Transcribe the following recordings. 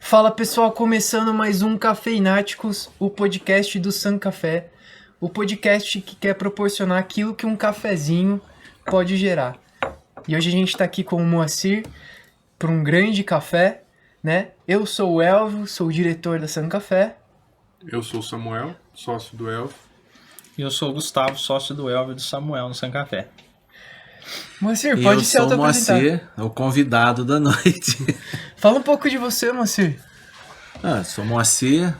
Fala pessoal, começando mais um Cafeináticos, o podcast do San Café, o podcast que quer proporcionar aquilo que um cafezinho pode gerar. E hoje a gente está aqui com o Moacir para um grande café, né? Eu sou o Elvio, sou o diretor da San Café. Eu sou o Samuel, sócio do Elvio. E eu sou o Gustavo, sócio do Elvio e do Samuel no San Café. Moacir, pode se auto-apresentar. Eu sou o Moacir, o convidado da noite. Fala um pouco de você, Moacir. Sou Moacir,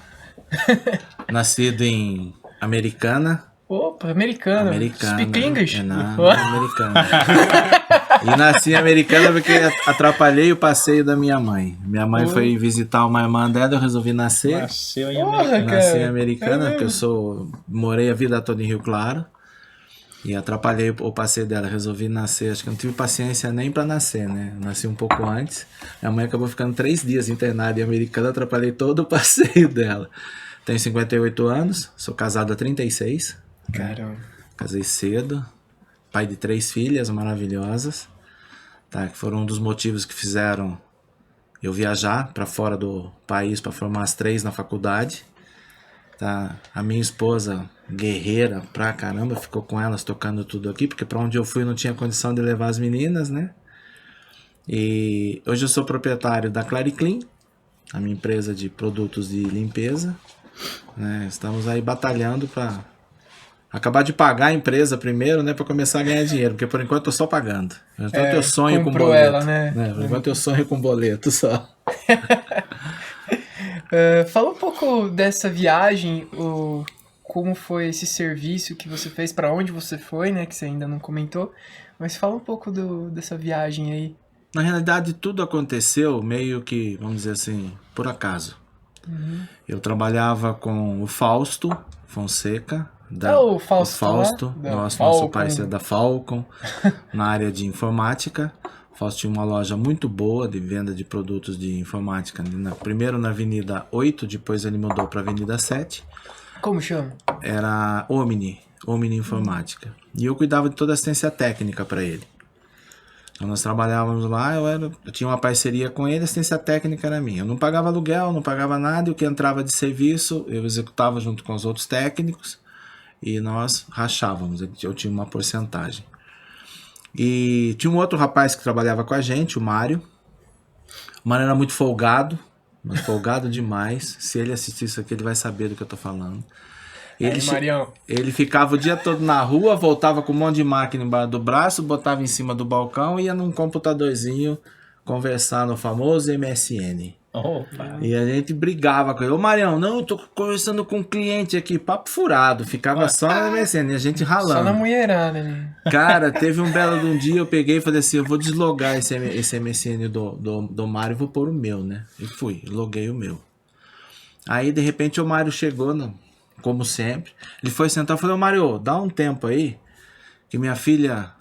nascido em Americana. Opa, americano. Speak English? Americana. E nasci em Americana porque atrapalhei o passeio da minha mãe. Minha mãe foi visitar uma irmã dela, eu resolvi nascer. Nasceu em Americana. Nasci em Americana, porque morei a vida toda em Rio Claro. E atrapalhei o passeio dela, resolvi nascer. Acho que eu não tive paciência nem pra nascer, né? Nasci um pouco antes. Minha mãe acabou ficando 3 dias internada em Americana, atrapalhei todo o passeio dela. Tenho 58 anos, sou casado há 36. Caramba. Casei cedo, pai de 3 filhas maravilhosas, tá? Que foram um dos motivos que fizeram eu viajar para fora do país para formar as 3 na faculdade. Tá? A minha esposa, guerreira pra caramba, ficou com elas tocando tudo aqui, porque para onde eu fui não tinha condição de levar as meninas, né? E hoje eu sou proprietário da Clariclean, a minha empresa de produtos de limpeza, né? Estamos aí batalhando para acabar de pagar a empresa primeiro, né, para começar a ganhar dinheiro, porque por enquanto eu tô só pagando. Então eu sonho com boleto. Ela, né? Por enquanto eu sonho com boleto só. Fala um pouco dessa viagem, como foi esse serviço que você fez, para onde você foi, né, que você ainda não comentou, mas fala um pouco dessa viagem aí. Na realidade tudo aconteceu meio que, vamos dizer assim, por acaso. Eu trabalhava com o Fausto Fonseca, o Fausto, nosso parceiro da Falcon, na área de informática. O Fausto tinha uma loja muito boa de venda de produtos de informática, primeiro na Avenida 8, depois ele mudou para a Avenida 7. Como chama? Era Omni Informática. E eu cuidava de toda a assistência técnica para ele. Então nós trabalhávamos lá, eu tinha uma parceria com ele, a assistência técnica era minha. Eu não pagava aluguel, não pagava nada, e o que entrava de serviço eu executava junto com os outros técnicos e nós rachávamos, eu tinha uma porcentagem. E tinha um outro rapaz que trabalhava com a gente, o Mário. O Mário era muito folgado, mas folgado demais. Se ele assistir isso aqui, ele vai saber do que eu tô falando. Ele ficava o dia todo na rua, voltava com um monte de máquina embaixo do braço, botava em cima do balcão e ia num computadorzinho conversar no famoso MSN. Opa. E a gente brigava com ele. Ô Marião, não, eu tô conversando com um cliente aqui, papo furado. Ficava só na MSN, a gente ralando. Só na mulherada, né? Cara, teve um belo de um dia, eu peguei e falei assim, eu vou deslogar esse MSN do Mário e vou pôr o meu, né? E fui, loguei o meu. Aí, de repente, o Mário chegou, como sempre. Ele foi sentar e falou, Mário, dá um tempo aí, que minha filha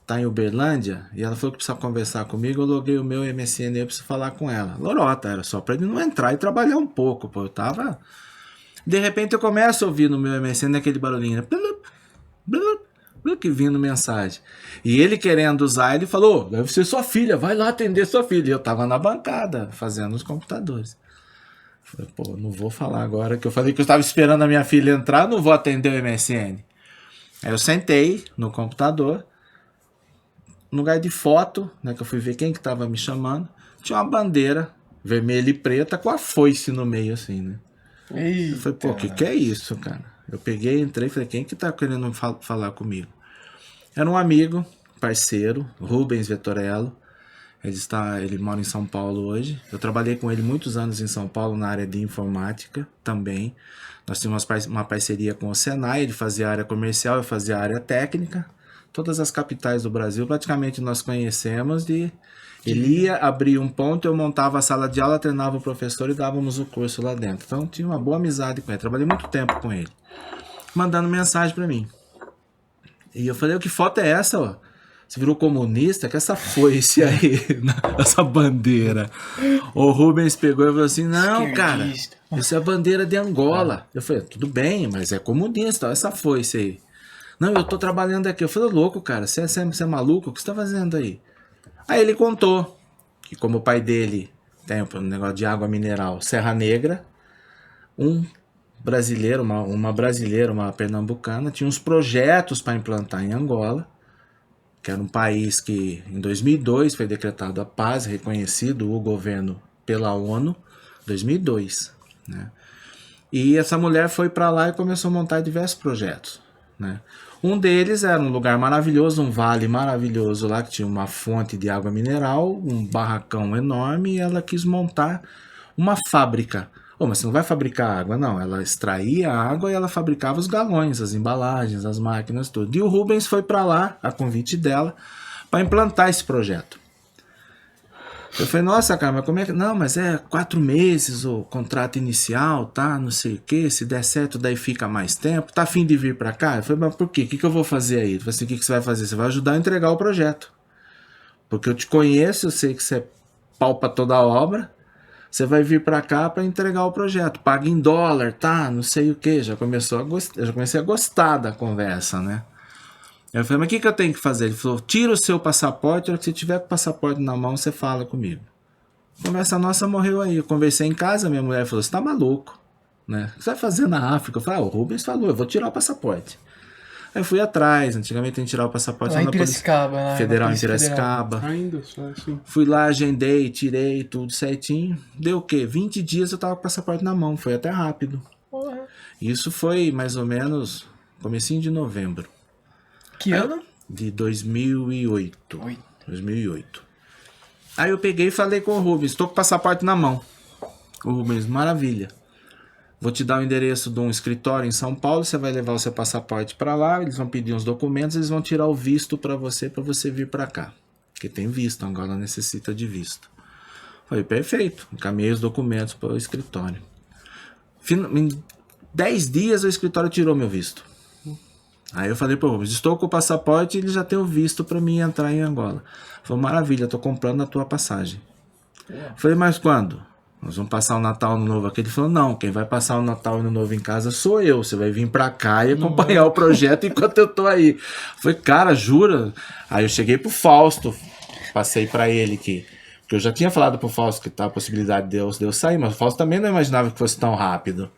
tá em Uberlândia, e ela falou que precisa conversar comigo, eu loguei o meu MSN, eu preciso falar com ela. Lorota, era só pra ele não entrar e trabalhar um pouco, pô, eu tava... De repente eu começo a ouvir no meu MSN aquele barulhinho, né? Blup, blup, blup, que vindo mensagem. E ele querendo usar, ele falou, deve ser sua filha, vai lá atender sua filha. E eu tava na bancada, fazendo os computadores. Falei, pô, não vou falar agora, que eu falei que eu estava esperando a minha filha entrar, não vou atender o MSN. Aí eu sentei no computador, no lugar de foto, né, que eu fui ver quem que tava me chamando, tinha uma bandeira vermelha e preta com a foice no meio, assim, né? Eita. Eu falei, pô, que é isso, cara? Eu peguei, entrei e falei, quem que tá querendo falar comigo? Era um amigo, parceiro, Rubens Vettorello. Ele mora em São Paulo hoje. Eu trabalhei com ele muitos anos em São Paulo na área de informática também. Nós tínhamos uma parceria com o Senai, ele fazia a área comercial, eu fazia a área técnica. Todas as capitais do Brasil praticamente nós conhecemos. Ele ia abrir um ponto, eu montava a sala de aula, treinava o professor e dávamos o curso lá dentro. Então tinha uma boa amizade com ele, trabalhei muito tempo com ele. Mandando mensagem para mim. E eu falei, que foto é essa, ó? Você virou comunista? Que essa foice aí, essa bandeira. O Rubens pegou e falou assim, não, cara, isso é a bandeira de Angola. Eu falei, tudo bem, mas é comunista, ó, essa foice aí. Não, eu tô trabalhando aqui. Eu falei, louco, cara, você é maluco? O que você tá fazendo aí? Aí ele contou que como o pai dele tem um negócio de água mineral, Serra Negra, um brasileiro, uma brasileira, uma pernambucana, tinha uns projetos para implantar em Angola, que era um país que em 2002 foi decretado a paz, reconhecido o governo pela ONU, 2002, né? E essa mulher foi para lá e começou a montar diversos projetos, né? Um deles era um lugar maravilhoso, um vale maravilhoso lá, que tinha uma fonte de água mineral, um barracão enorme, e ela quis montar uma fábrica. Oh, mas você não vai fabricar água, não. Ela extraía a água e ela fabricava os galões, as embalagens, as máquinas, tudo. E o Rubens foi para lá, a convite dela, para implantar esse projeto. Eu falei, nossa, cara, mas como é que... Não, mas é 4 meses o contrato inicial, tá? Não sei o quê. Se der certo, daí fica mais tempo. Tá a fim de vir para cá? Eu falei, mas por quê? O que eu vou fazer aí? Eu falei assim, o que você vai fazer? Você vai ajudar a entregar o projeto. Porque eu te conheço, eu sei que você é pau pra toda a obra. Você vai vir para cá para entregar o projeto. Paga em dólar, tá? Não sei o quê. Já comecei a gostar da conversa, né? Eu falei, mas o que eu tenho que fazer? Ele falou, tira o seu passaporte, a hora que você tiver com o passaporte na mão, você fala comigo. A conversa nossa morreu aí. Eu conversei em casa, minha mulher falou, você tá maluco, né? O que você vai fazer na África? Eu falei, o Rubens falou, eu vou tirar o passaporte. Aí eu fui atrás, antigamente tem que tirar o passaporte Lá em na Polícia Piracicaba, né? Federal em Polícia Piracicaba. Ainda só assim. Fui lá, agendei, tirei tudo certinho. Deu o quê? 20 dias eu tava com o passaporte na mão, foi até rápido. Porra. Isso foi mais ou menos comecinho de novembro. Que ano? De 2008. Oi. 2008. Aí eu peguei e falei com o Rubens, estou com o passaporte na mão. O Rubens, maravilha. Vou te dar o endereço de um escritório em São Paulo, você vai levar o seu passaporte para lá, eles vão pedir uns documentos, eles vão tirar o visto para você vir para cá. Porque tem visto, Angola necessita de visto. Falei, perfeito. Encaminhei os documentos para o escritório. Em 10 dias o escritório tirou meu visto. Aí eu falei para o Rubens, estou com o passaporte e ele já tem o visto para mim entrar em Angola. Falei, maravilha, estou comprando a tua passagem. Falei, mas quando? Nós vamos passar o Natal e Ano Novo aqui. Ele falou, não, quem vai passar o Natal e Ano Novo em casa sou eu. Você vai vir pra cá e acompanhar o projeto enquanto eu tô aí. Falei, cara, jura? Aí eu cheguei pro Fausto, passei pra ele que eu já tinha falado pro Fausto que tá a possibilidade de eu sair, mas o Fausto também não imaginava que fosse tão rápido.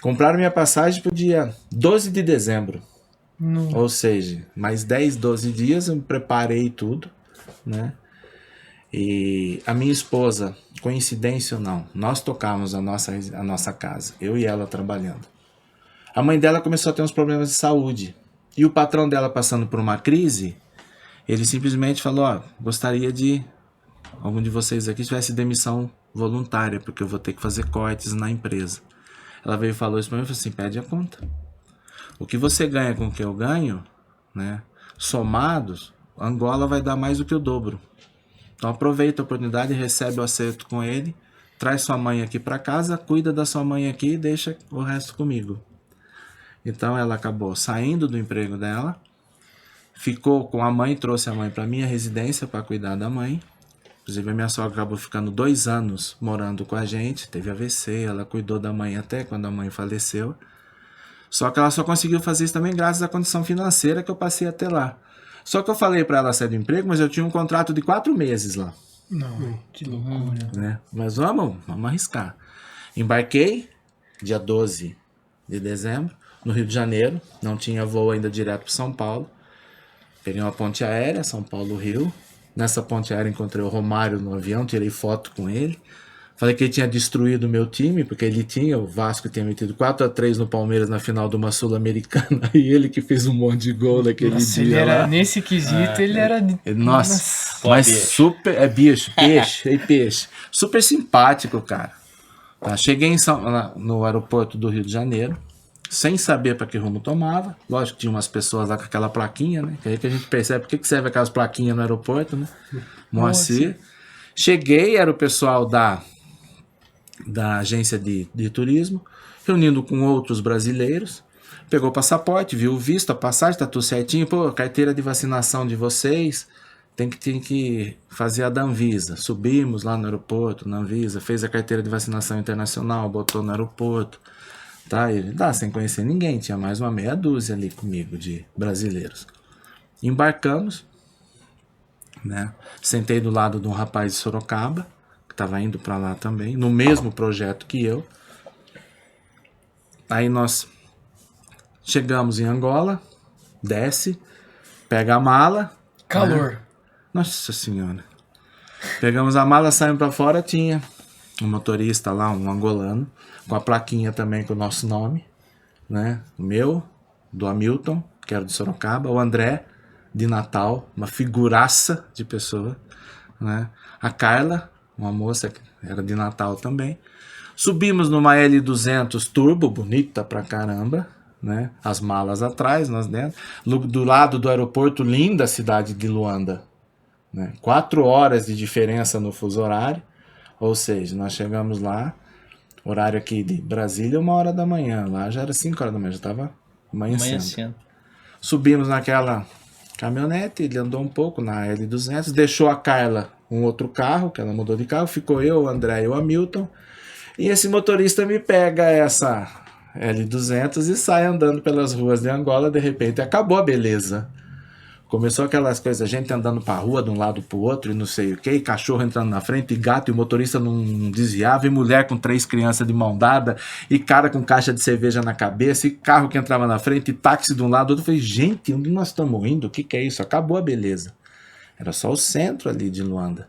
Compraram minha passagem pro dia 12 de dezembro. Ou seja, mais 10, 12 dias eu me preparei tudo, né? E a minha esposa, coincidência ou não, nós tocamos a nossa casa, eu e ela trabalhando. A mãe dela começou a ter uns problemas de saúde. E o patrão dela passando por uma crise, ele simplesmente falou, ó, gostaria de algum de vocês aqui tivesse demissão voluntária, porque eu vou ter que fazer cortes na empresa. Ela veio e falou isso pra mim e falou assim, pede a conta. O que você ganha com o que eu ganho, né, somados, Angola vai dar mais do que o dobro. Então aproveita a oportunidade, recebe o acerto com ele, traz sua mãe aqui para casa, cuida da sua mãe aqui e deixa o resto comigo. Então ela acabou saindo do emprego dela, ficou com a mãe, trouxe a mãe para minha residência para cuidar da mãe. Inclusive a minha sogra acabou ficando 2 anos morando com a gente, teve AVC, ela cuidou da mãe até quando a mãe faleceu. Só que ela só conseguiu fazer isso também graças à condição financeira que eu passei até lá. Só que eu falei para ela sair do emprego, mas eu tinha um contrato de 4 meses lá. Não, que loucura. Né? Mas vamos arriscar. Embarquei dia 12 de dezembro no Rio de Janeiro. Não tinha voo ainda direto para São Paulo. Peguei uma ponte aérea, São Paulo-Rio. Nessa ponte aérea encontrei o Romário no avião, tirei foto com ele. Falei que ele tinha destruído o meu time, porque o Vasco tinha metido 4-3 no Palmeiras na final de uma Sul-Americana, e ele que fez um monte de gol naquele dia Ele era, lá. nesse quesito, ele era... Nossa, mas super... É bicho, peixe. Super simpático, cara. Tá, cheguei no aeroporto do Rio de Janeiro, sem saber para que rumo tomava. Lógico que tinha umas pessoas lá com aquela plaquinha, né? Que aí que a gente percebe por que serve aquelas plaquinhas no aeroporto, né? Moacir. Cheguei, era o pessoal da agência de turismo, reunindo com outros brasileiros, pegou o passaporte, viu o visto, a passagem, tá tudo certinho, pô, carteira de vacinação de vocês, tem que fazer a da Anvisa. Subimos lá no aeroporto, na Anvisa, fez a carteira de vacinação internacional, botou no aeroporto, tá? Ele, sem conhecer ninguém, tinha mais uma meia dúzia ali comigo de brasileiros. Embarcamos, né? Sentei do lado de um rapaz de Sorocaba, estava indo para lá também, no mesmo projeto que eu. Aí nós chegamos em Angola, desce, pega a mala. Calor. Né? Nossa senhora. Pegamos a mala, saímos para fora, tinha um motorista lá, um angolano, com a plaquinha também com o nosso nome, né? O meu, do Hamilton, que era de Sorocaba, o André, de Natal, uma figuraça de pessoa, né? A Carla, uma moça que era de Natal também. Subimos numa L200 Turbo, bonita pra caramba, né? As malas atrás, nós dentro. Do lado do aeroporto, linda cidade de Luanda, né? 4 horas de diferença no fuso horário, ou seja, nós chegamos lá, horário aqui de Brasília, 1h da manhã, lá já era 5 horas da manhã, já estava amanhecendo. Subimos naquela caminhonete, ele andou um pouco na L200, deixou a Carla um outro carro, que ela mudou de carro, ficou eu, o André e o Hamilton, e esse motorista me pega essa L200 e sai andando pelas ruas de Angola, de repente acabou a beleza. Começou aquelas coisas, gente andando pra rua de um lado pro outro e não sei o que, e cachorro entrando na frente, e gato, e o motorista não desviava, e mulher com 3 crianças de mão dada, e cara com caixa de cerveja na cabeça, e carro que entrava na frente, e táxi de um lado do outro. Eu falei, gente, onde nós estamos indo? O que é isso? Acabou a beleza. Era só o centro ali de Luanda.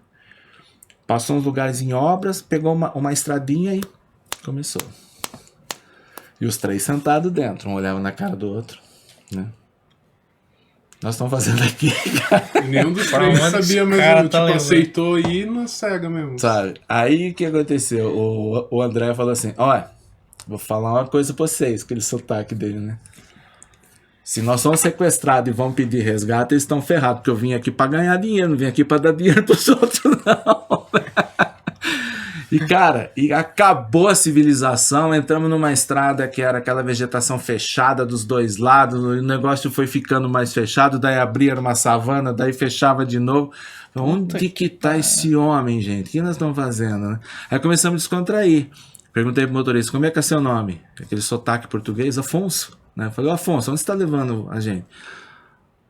Passou uns lugares em obras, pegou uma estradinha e começou. E os 3 sentados dentro, um olhava na cara do outro, né? Nós estamos fazendo aqui, cara. E nenhum dos 3 sabia, mas tipo, aceitou ir na cega mesmo. Sabe? Aí o que aconteceu? O André falou assim, olha, vou falar uma coisa pra vocês, aquele sotaque dele, né? Se nós somos sequestrados e vão pedir resgate, eles estão ferrados, porque eu vim aqui pra ganhar dinheiro, não vim aqui pra dar dinheiro pros outros, não. E, cara, acabou a civilização, entramos numa estrada que era aquela vegetação fechada dos 2 lados, o negócio foi ficando mais fechado, daí abria uma savana, daí fechava de novo. Onde que tá esse homem, gente? O que nós estamos fazendo, né? Aí começamos a descontrair. Perguntei pro motorista, como é que é seu nome? Aquele sotaque português, Afonso. Né? Eu falei, Afonso, onde você tá levando a gente?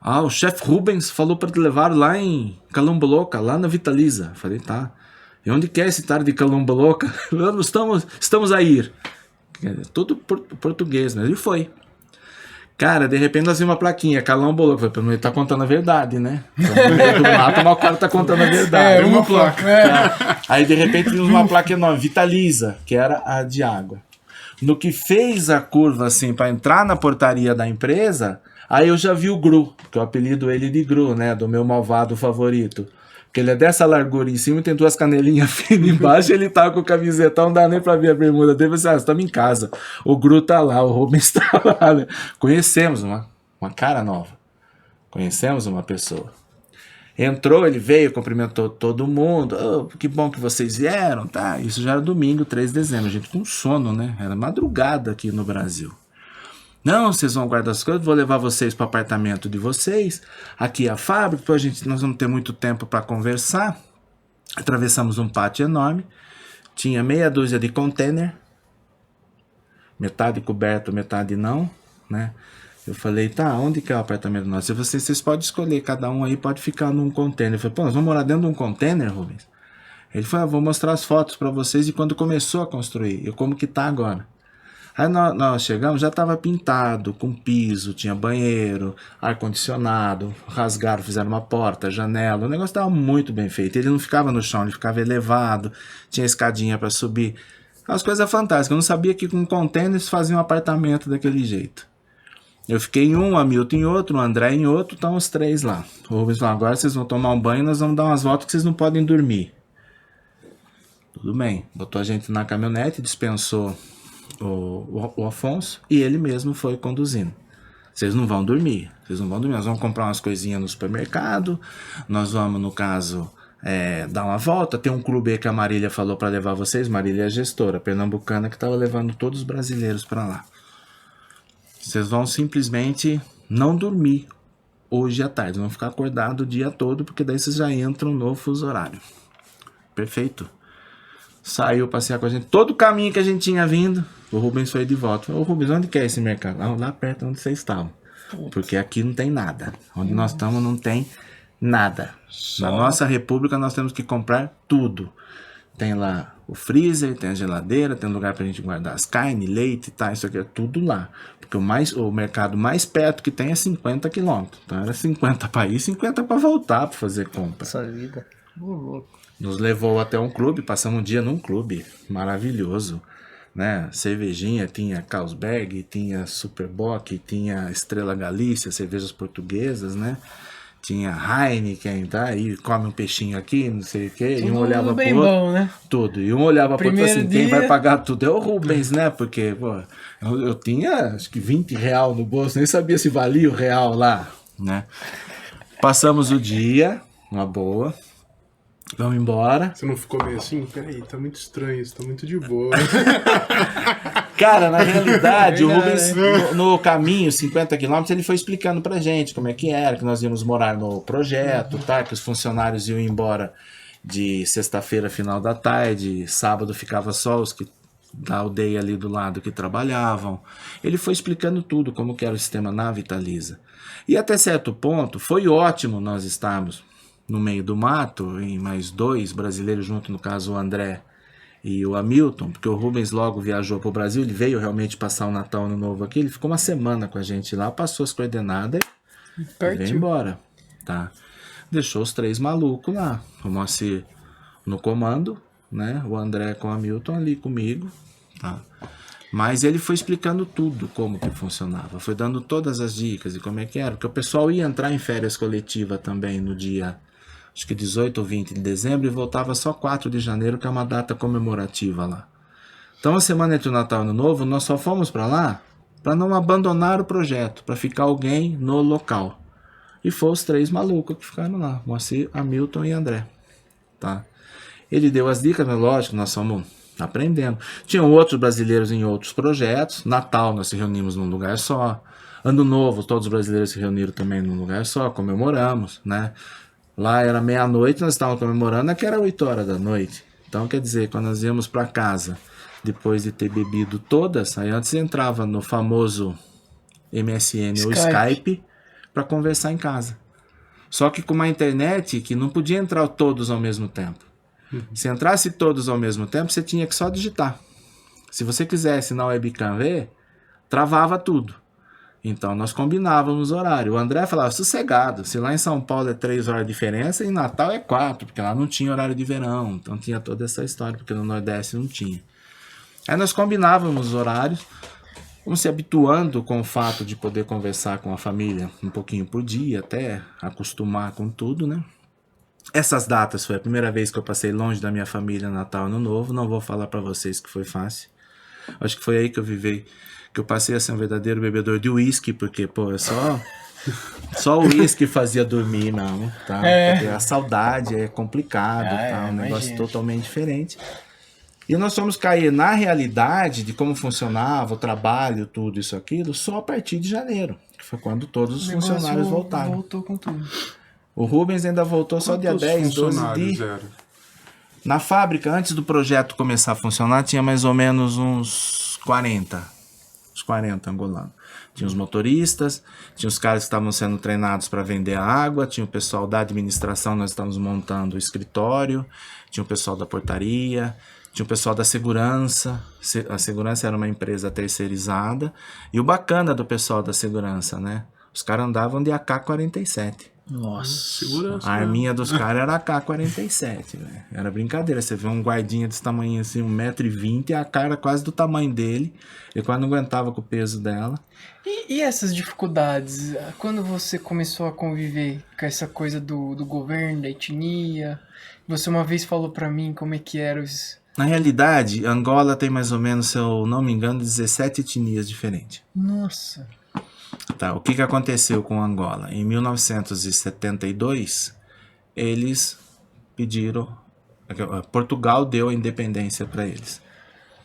Ah, o chefe Rubens falou para te levar lá em Calamboloca, lá na Vitaliza. Eu falei, tá. E onde que é esse tarde de Calamboloca? Estamos a ir. Tudo português, né? Ele foi. Cara, de repente nós vimos uma plaquinha, Calamboloca. Eu falei, ele tá contando a verdade, né? Então, no meio do mato, mas o cara tá contando a verdade. Uma placa. Tá. Aí de repente vimos uma placa enorme, Vitaliza, que era a de água. No que fez a curva assim para entrar na portaria da empresa, aí eu já vi o Gru, que eu apelido ele de Gru, né? Do meu malvado favorito. Porque ele é dessa largura em cima e tem 2 canelinhas finas embaixo, ele tá com o camisetão, não dá nem pra ver a bermuda dele. Você estamos em casa. O Gru tá lá, o Rubens tá lá. Né? Conhecemos uma cara nova. Conhecemos uma pessoa. Entrou, ele veio, cumprimentou todo mundo. Oh, que bom que vocês vieram, tá? Isso já era domingo, 3 de dezembro. A gente com sono, né? Era madrugada aqui no Brasil. Não, vocês vão guardar as coisas, vou levar vocês para o apartamento de vocês. Aqui é a fábrica, depois nós vamos ter muito tempo para conversar. Atravessamos um pátio enorme. Tinha meia dúzia de container. Metade coberto, metade não, né? Eu falei, tá, onde que é o apartamento nosso? Eu falei, vocês podem escolher, cada um aí pode ficar num container. Eu falei, pô, nós vamos morar dentro de um container, Rubens? Ele falou, vou mostrar as fotos para vocês de quando começou a construir, e como que tá agora. Aí nós chegamos, já estava pintado, com piso, tinha banheiro, ar-condicionado, rasgaram, fizeram uma porta, janela, o negócio estava muito bem feito. Ele não ficava no chão, ele ficava elevado, tinha escadinha para subir. As coisas fantásticas, eu não sabia que com containers faziam um apartamento daquele jeito. Eu fiquei em um, o Hamilton em outro, o André em outro, estão os 3 lá. O Rubens falou, agora vocês vão tomar um banho e nós vamos dar umas voltas que vocês não podem dormir. Tudo bem, botou a gente na caminhonete, dispensou o Afonso e ele mesmo foi conduzindo. Vocês não vão dormir, nós vamos comprar umas coisinhas no supermercado, nós vamos, no caso, dar uma volta. Tem um clube aí que a Marília falou para levar vocês. Marília é a gestora pernambucana que estava levando todos os brasileiros para lá. Vocês vão simplesmente não dormir hoje à tarde, vão ficar acordados o dia todo, porque daí vocês já entram no fuso horário. Perfeito. Saiu passear com a gente. Todo o caminho que a gente tinha vindo, o Rubens foi de volta. Ô Rubens, onde que é esse mercado? Lá perto onde vocês estavam. Porque aqui não tem nada. Onde nós estamos não tem nada. Na nossa república nós temos que comprar tudo. Tem lá o freezer, tem a geladeira, tem um lugar pra gente guardar as carnes, leite e tal, isso aqui é tudo lá. Porque o mercado mais perto que tem é 50 quilômetros. Então era 50 para ir, 50 para voltar para fazer compra. Essa vida. Louco. Nos levou até um clube, passamos um dia num clube maravilhoso, né? Cervejinha, tinha Carlsberg, tinha Superbock, tinha Estrela Galícia, cervejas portuguesas, né? Tinha Heineken, tá? Aí come um peixinho aqui, não sei o quê. Tudo e um olhava bem pro outro, bom, né? tudo. E um olhava pro outro Primeiro assim, quem dia- vai pagar tudo é o Rubens, né? Porque, pô, eu tinha acho que 20 real no bolso, nem sabia se valia o real lá, né? Passamos o dia, uma boa. Vamos embora. Você não ficou meio assim? Peraí, tá muito estranho isso, tá muito de boa. Cara, na realidade, o Verdade, Rubens, no caminho, 50 quilômetros, ele foi explicando pra gente como é que era, que nós íamos morar no projeto, tá? Que os funcionários iam embora de sexta-feira, final da tarde, sábado ficava só os que da aldeia ali do lado que trabalhavam. Ele foi explicando tudo, como que era o sistema na Vitaliza. E até certo ponto, foi ótimo nós estarmos no meio do mato, e mais 2 brasileiros junto, no caso o André e o Hamilton, porque o Rubens logo viajou para o Brasil, ele veio realmente passar o Natal Ano Novo aqui, ele ficou uma semana com a gente lá, passou as coordenadas e veio Pertinho. embora, tá? Deixou os 3 malucos lá, o Moacir no comando, né? O André com o Hamilton ali comigo, tá? Mas ele foi explicando tudo, como que funcionava, foi dando todas as dicas e como é que era, porque o pessoal ia entrar em férias coletiva também no dia, acho que 18 ou 20 de dezembro, e voltava só 4 de janeiro, que é uma data comemorativa lá. Então, a semana entre o Natal e o Ano Novo, nós só fomos para lá para não abandonar o projeto, para ficar alguém no local. E foram os 3 malucos que ficaram lá, Moacir, Hamilton e André. Tá? Ele deu as dicas, mas lógico, nós fomos aprendendo. Tinham outros brasileiros em outros projetos. Natal, nós se reunimos num lugar só. Ano Novo, todos os brasileiros se reuniram também num lugar só, comemoramos, né? Lá era meia-noite, nós estávamos comemorando, aqui era 8 horas da noite. Então, quer dizer, quando nós íamos para casa, depois de ter bebido todas, aí antes entrava no famoso MSN ou Skype para conversar em casa. Só que com uma internet que não podia entrar todos ao mesmo tempo. Se entrasse todos ao mesmo tempo, você tinha que só digitar. Se você quisesse na webcam ver, travava tudo. Então nós combinávamos o horário. O André falava, sossegado, se lá em São Paulo é 3 horas de diferença, em Natal é 4, porque lá não tinha horário de verão. Então tinha toda essa história, porque no Nordeste não tinha. Aí nós combinávamos os horários, vamos se habituando com o fato de poder conversar com a família um pouquinho por dia, até acostumar com tudo, né? Essas datas foi a primeira vez que eu passei longe da minha família, Natal e Ano Novo. Não vou falar para vocês que foi fácil. Acho que foi aí que eu vivei, que eu passei a ser um verdadeiro bebedor de uísque, porque, pô, é só o uísque fazia dormir, não, tá? Porque a saudade é complicado, tá? Um negócio totalmente diferente. E nós fomos cair na realidade de como funcionava o trabalho, tudo isso, aquilo, só a partir de janeiro, que foi quando todos os funcionários voltaram. Voltou com tudo. O Rubens ainda voltou só dia 10, 12 de... Na fábrica, antes do projeto começar a funcionar, tinha mais ou menos uns 40. Uns 40 angolanos. Tinha os motoristas, tinha os caras que estavam sendo treinados para vender a água, tinha o pessoal da administração, nós estávamos montando o escritório, tinha o pessoal da portaria, tinha o pessoal da segurança. A segurança era uma empresa terceirizada. E o bacana do pessoal da segurança, né? Os caras andavam de AK-47. Nossa. Segurança. A arminha dos caras era AK-47, velho. Era brincadeira. Você vê um guardinha desse tamanho assim, 1,20 m, e a cara quase do tamanho dele. Ele quase não aguentava com o peso dela. E essas dificuldades? Quando você começou a conviver com essa coisa do governo, da etnia? Você uma vez falou pra mim como é que era os... Na realidade, Angola tem mais ou menos, se eu não me engano, 17 etnias diferentes. Nossa. Tá, o que aconteceu com Angola? Em 1972, eles pediram... Portugal deu a independência para eles.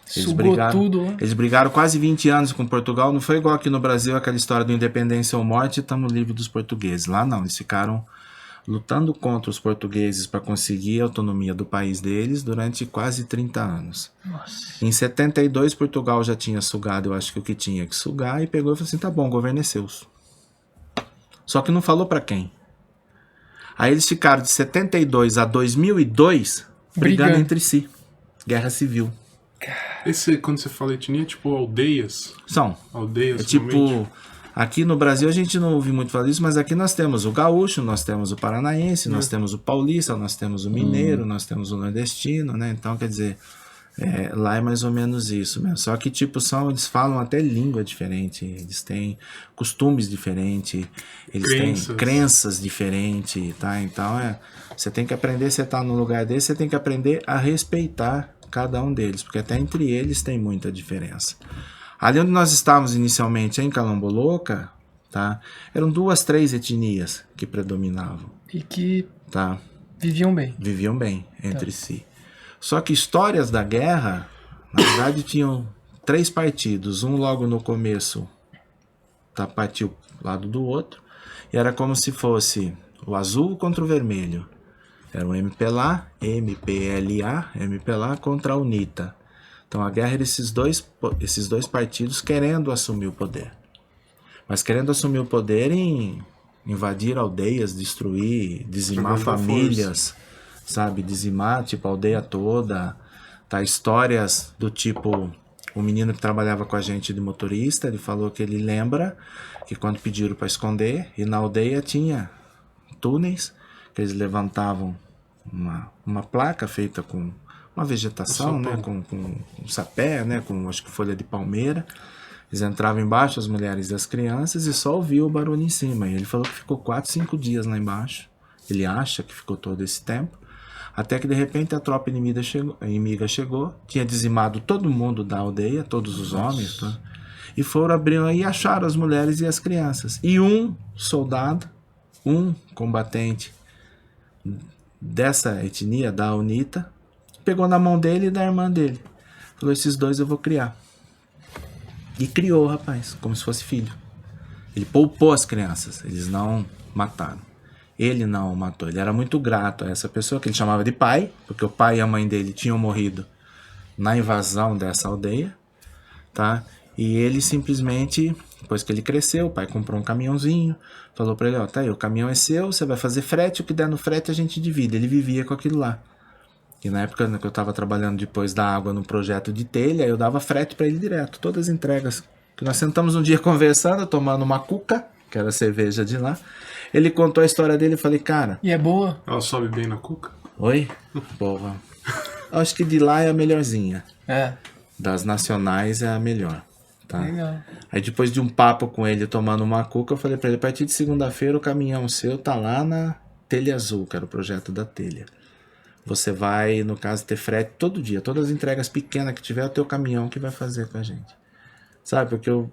Sugou tudo, né? Eles brigaram quase 20 anos com Portugal. Não foi igual aqui no Brasil, aquela história do independência ou morte, estamos livres dos portugueses. Lá não, eles ficaram lutando contra os portugueses para conseguir a autonomia do país deles durante quase 30 anos. Nossa. Em 72, Portugal já tinha sugado, eu acho que o que tinha que sugar, e pegou e falou assim, tá bom, o governo é seu. Só que não falou para quem. Aí eles ficaram de 72 a 2002 brigando entre si. guerra civil. Quando você fala etnia, é tipo aldeias? São. Aldeias, é tipo... Aqui no Brasil a gente não ouve muito falar disso, mas aqui nós temos o gaúcho, nós temos o paranaense, nós temos o paulista, nós temos o mineiro, nós temos o nordestino, né? Então, quer dizer, lá é mais ou menos isso mesmo. Só que, tipo, eles falam até língua diferente, eles têm costumes diferentes, eles têm crenças diferentes, tá? Então, você tem que aprender, você tá num lugar desse, você tem que aprender a respeitar cada um deles, porque até entre eles tem muita diferença. Ali onde nós estávamos inicialmente, em Calamboloca, tá? Eram 2, 3 etnias que predominavam. E que tá? viviam bem. Viviam bem entre si. Só que histórias da guerra, na verdade, tinham 3 partidos. Um logo no começo partiu do lado do outro. E era como se fosse o azul contra o vermelho. Era o MPLA contra a UNITA. Então a guerra era esses dois partidos querendo assumir o poder. Mas querendo assumir o poder em invadir aldeias, destruir, dizimar famílias, sabe? Dizimar, tipo, a aldeia toda. Tá? Histórias do tipo, o menino que trabalhava com a gente de motorista, ele falou que ele lembra que quando pediram para esconder, e na aldeia tinha túneis, que eles levantavam uma placa feita com uma vegetação, né, com um sapé, né, com acho que folha de palmeira. Eles entravam embaixo, as mulheres e as crianças, e só ouviam o barulho em cima. E ele falou que ficou 4, 5 dias lá embaixo. Ele acha que ficou todo esse tempo. Até que de repente a tropa inimiga chegou, tinha dizimado todo mundo da aldeia, todos os homens, tá? E foram abrir e acharam as mulheres e as crianças. E um soldado, um combatente dessa etnia, da UNITA, pegou na mão dele e da irmã dele. Falou, esses 2 eu vou criar. E criou o rapaz, como se fosse filho. Ele poupou as crianças, eles não mataram. Ele não matou, ele era muito grato a essa pessoa, que ele chamava de pai, porque o pai e a mãe dele tinham morrido na invasão dessa aldeia, tá? E ele simplesmente, depois que ele cresceu, o pai comprou um caminhãozinho, falou pra ele, ó, tá aí, o caminhão é seu, você vai fazer frete, o que der no frete a gente divide. Ele vivia com aquilo lá. E na época que eu estava trabalhando depois da água no projeto de telha, eu dava frete para ele direto, todas as entregas. Que nós sentamos um dia conversando, tomando uma cuca, que era a cerveja de lá. Ele contou a história dele e falei, cara... E é boa? Ela sobe bem na cuca? Oi? Porra. Acho que de lá é a melhorzinha. É. Das nacionais é a melhor. Tá? Legal. Aí depois de um papo com ele tomando uma cuca, eu falei para ele, a partir de segunda-feira o caminhão seu tá lá na Telha Azul, que era o projeto da telha. Você vai, no caso, ter frete todo dia. Todas as entregas pequenas que tiver, é o teu caminhão que vai fazer com a gente. Sabe? Porque eu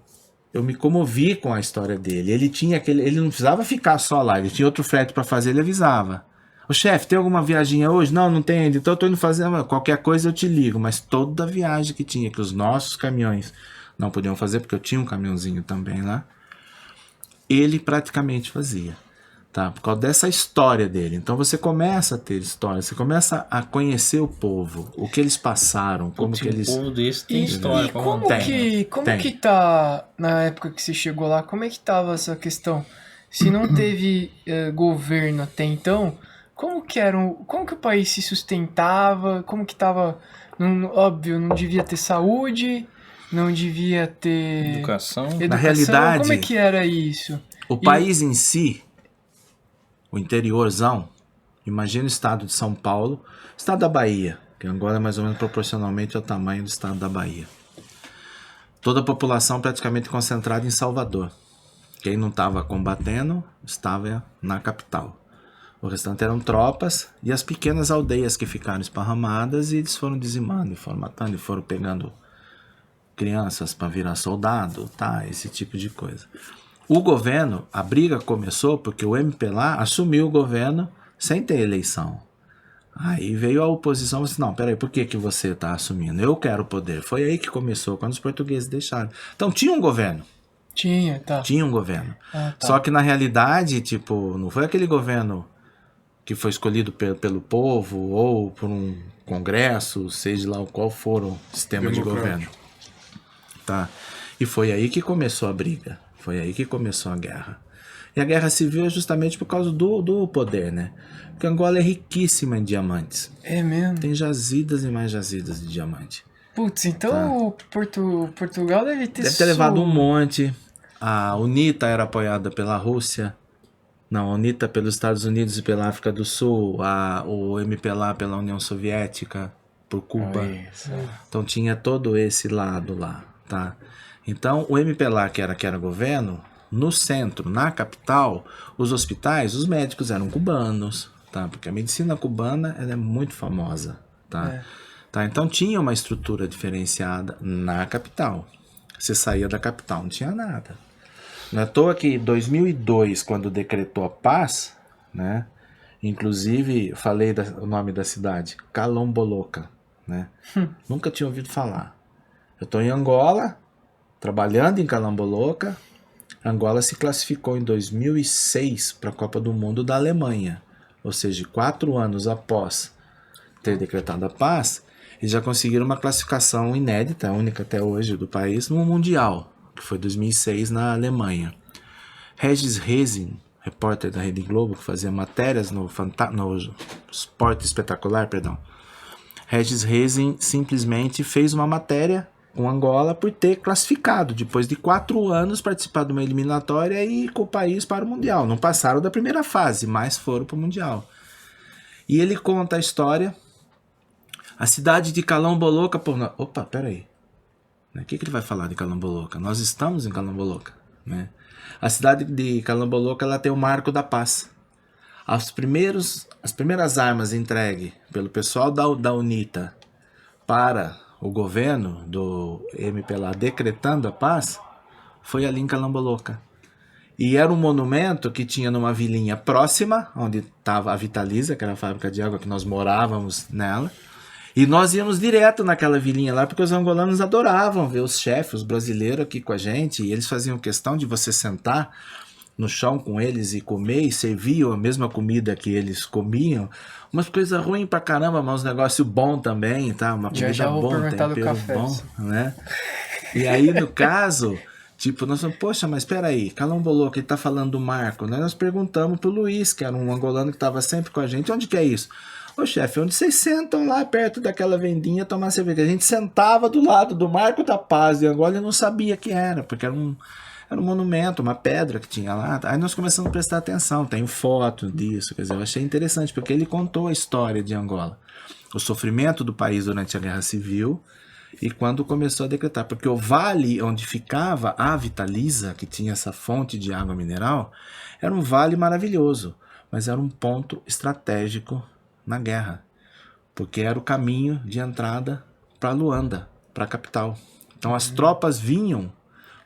me comovi com a história dele. Ele tinha ele não precisava ficar só lá. Ele tinha outro frete para fazer, ele avisava. Ô chefe, tem alguma viagem hoje? Não, não tem ainda. Então eu tô indo fazer. Qualquer coisa eu te ligo. Mas toda viagem que tinha, que os nossos caminhões não podiam fazer, porque eu tinha um caminhãozinho também lá, ele praticamente fazia. Tá? Por causa dessa história dele. Então você começa a ter história, você começa a conhecer o povo, o que eles passaram, como que eles... O povo desse tem história. E como que tá, na época que você chegou lá, como é que tava essa questão? Se não teve governo até então, como que o país se sustentava, como que tava, óbvio, não devia ter saúde, não devia ter... Educação. Na realidade, como é que era isso? O país em si, o interiorzão, imagina o estado de São Paulo, estado da Bahia, que agora é mais ou menos proporcionalmente ao tamanho do estado da Bahia. Toda a população praticamente concentrada em Salvador. Quem não estava combatendo estava na capital. O restante eram tropas e as pequenas aldeias que ficaram esparramadas, e eles foram dizimando, e foram matando, e foram pegando crianças para virar soldado, tá? Esse tipo de coisa. O governo, a briga começou porque o MPLA assumiu o governo sem ter eleição. Aí veio a oposição e disse, não, peraí, por que você está assumindo? Eu quero o poder. Foi aí que começou, quando os portugueses deixaram. Então tinha um governo. Tinha um governo. Tá. Só que na realidade, tipo, não foi aquele governo que foi escolhido pelo povo ou por um congresso, seja lá qual for o sistema de governo. Tá? E foi aí que começou a briga. Foi aí que começou a guerra. E a guerra civil é justamente por causa do poder, né? Porque Angola é riquíssima em diamantes. É mesmo? Tem jazidas e mais jazidas de diamante. Putz, então Portugal deve ter levado um monte. A UNITA era apoiada pela Rússia. Não, a UNITA pelos Estados Unidos e pela África do Sul. O MPLA pela União Soviética, por Cuba. Então tinha todo esse lado lá, tá? Então o MPLA, que era governo, no centro, na capital, os hospitais, os médicos eram cubanos, tá? Porque a medicina cubana ela é muito famosa, tá? Tá? Então tinha uma estrutura diferenciada na capital. Você saía da capital, não tinha nada. Não é à toa que em 2002, quando decretou a paz, né? Inclusive, falei o nome da cidade, Calamboloca, né? Nunca tinha ouvido falar. Eu estou em Angola, trabalhando em Calamboloca. Angola se classificou em 2006 para a Copa do Mundo da Alemanha. Ou seja, 4 anos após ter decretado a paz, eles já conseguiram uma classificação inédita, única até hoje do país, no Mundial, que foi 2006 na Alemanha. Regis Rezin, repórter da Rede Globo, que fazia matérias no Esporte Espetacular, Regis Rezin simplesmente fez uma matéria com Angola por ter classificado, depois de 4 anos, participar de uma eliminatória e ir com o país para o Mundial. Não passaram da primeira fase, mas foram para o Mundial. E ele conta a história. A cidade de Calamboloca... Opa, peraí. O que ele vai falar de Calamboloca? Nós estamos em Calamboloca, né? A cidade de Calamboloca ela tem o Marco da Paz. As primeiras armas entregues pelo pessoal da UNITA para o governo do MPLA decretando a paz foi ali em Calamboloca. E era um monumento que tinha numa vilinha próxima, onde estava a Vitaliza, que era a fábrica de água que nós morávamos nela. E nós íamos direto naquela vilinha lá, porque os angolanos adoravam ver os chefes, os brasileiros aqui com a gente, e eles faziam questão de você sentar no chão com eles e comer, e serviam a mesma comida que eles comiam. Umas coisas ruins pra caramba, mas uns negócios bons também, tá? Uma comida boa, tempero bom, né? E aí, no caso, tipo, nós falamos, poxa, mas peraí, Calamboloca, ele tá falando do Marco, né? Nós perguntamos pro Luiz, que era um angolano que tava sempre com a gente, onde que é isso? Ô chefe, onde vocês sentam lá perto daquela vendinha tomar cerveja? A gente sentava do lado do Marco da Paz de Angola e não sabia que era, porque era um monumento, uma pedra que tinha lá. Aí nós começamos a prestar atenção, tenho foto disso, quer dizer, eu achei interessante, porque ele contou a história de Angola, o sofrimento do país durante a Guerra Civil e quando começou a decretar, porque o vale onde ficava a Vitaliza, que tinha essa fonte de água mineral, era um vale maravilhoso, mas era um ponto estratégico na guerra, porque era o caminho de entrada para Luanda, para a capital. Então as tropas vinham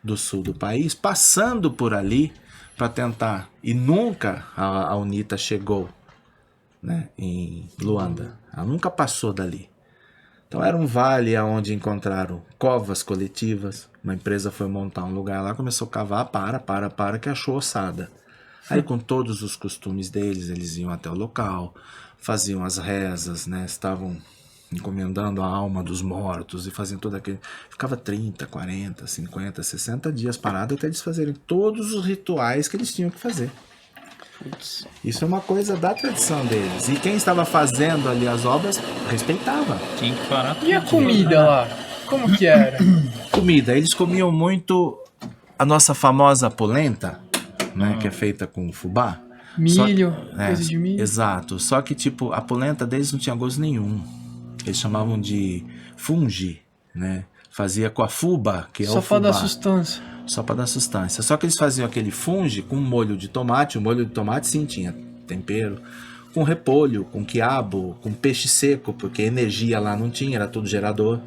do sul do país, passando por ali para tentar, e nunca a UNITA chegou, né, em Luanda, ela nunca passou dali. Então era um vale onde encontraram covas coletivas, uma empresa foi montar um lugar lá, começou a cavar, que achou ossada. Aí com todos os costumes deles, eles iam até o local, faziam as rezas, né? Estavam encomendando a alma dos mortos e faziam tudo aquilo. Ficava 30, 40, 50, 60 dias parado até eles fazerem todos os rituais que eles tinham que fazer. Putz. Isso é uma coisa da tradição deles. E quem estava fazendo ali as obras respeitava. Tinha que parar. E a comida lá? Como que era? Comida. Eles comiam muito a nossa famosa polenta, né? Que é feita com fubá. Milho, coisa de milho. Exato. Só que, tipo, a polenta deles não tinha gosto nenhum. Eles chamavam de fungi, né? Fazia com a fuba, que é o fubá. Só pra dar sustância. Só para dar sustância. Só que eles faziam aquele fungi com molho de tomate. O molho de tomate, sim, tinha tempero. Com repolho, com quiabo, com peixe seco, porque energia lá não tinha, era tudo gerador.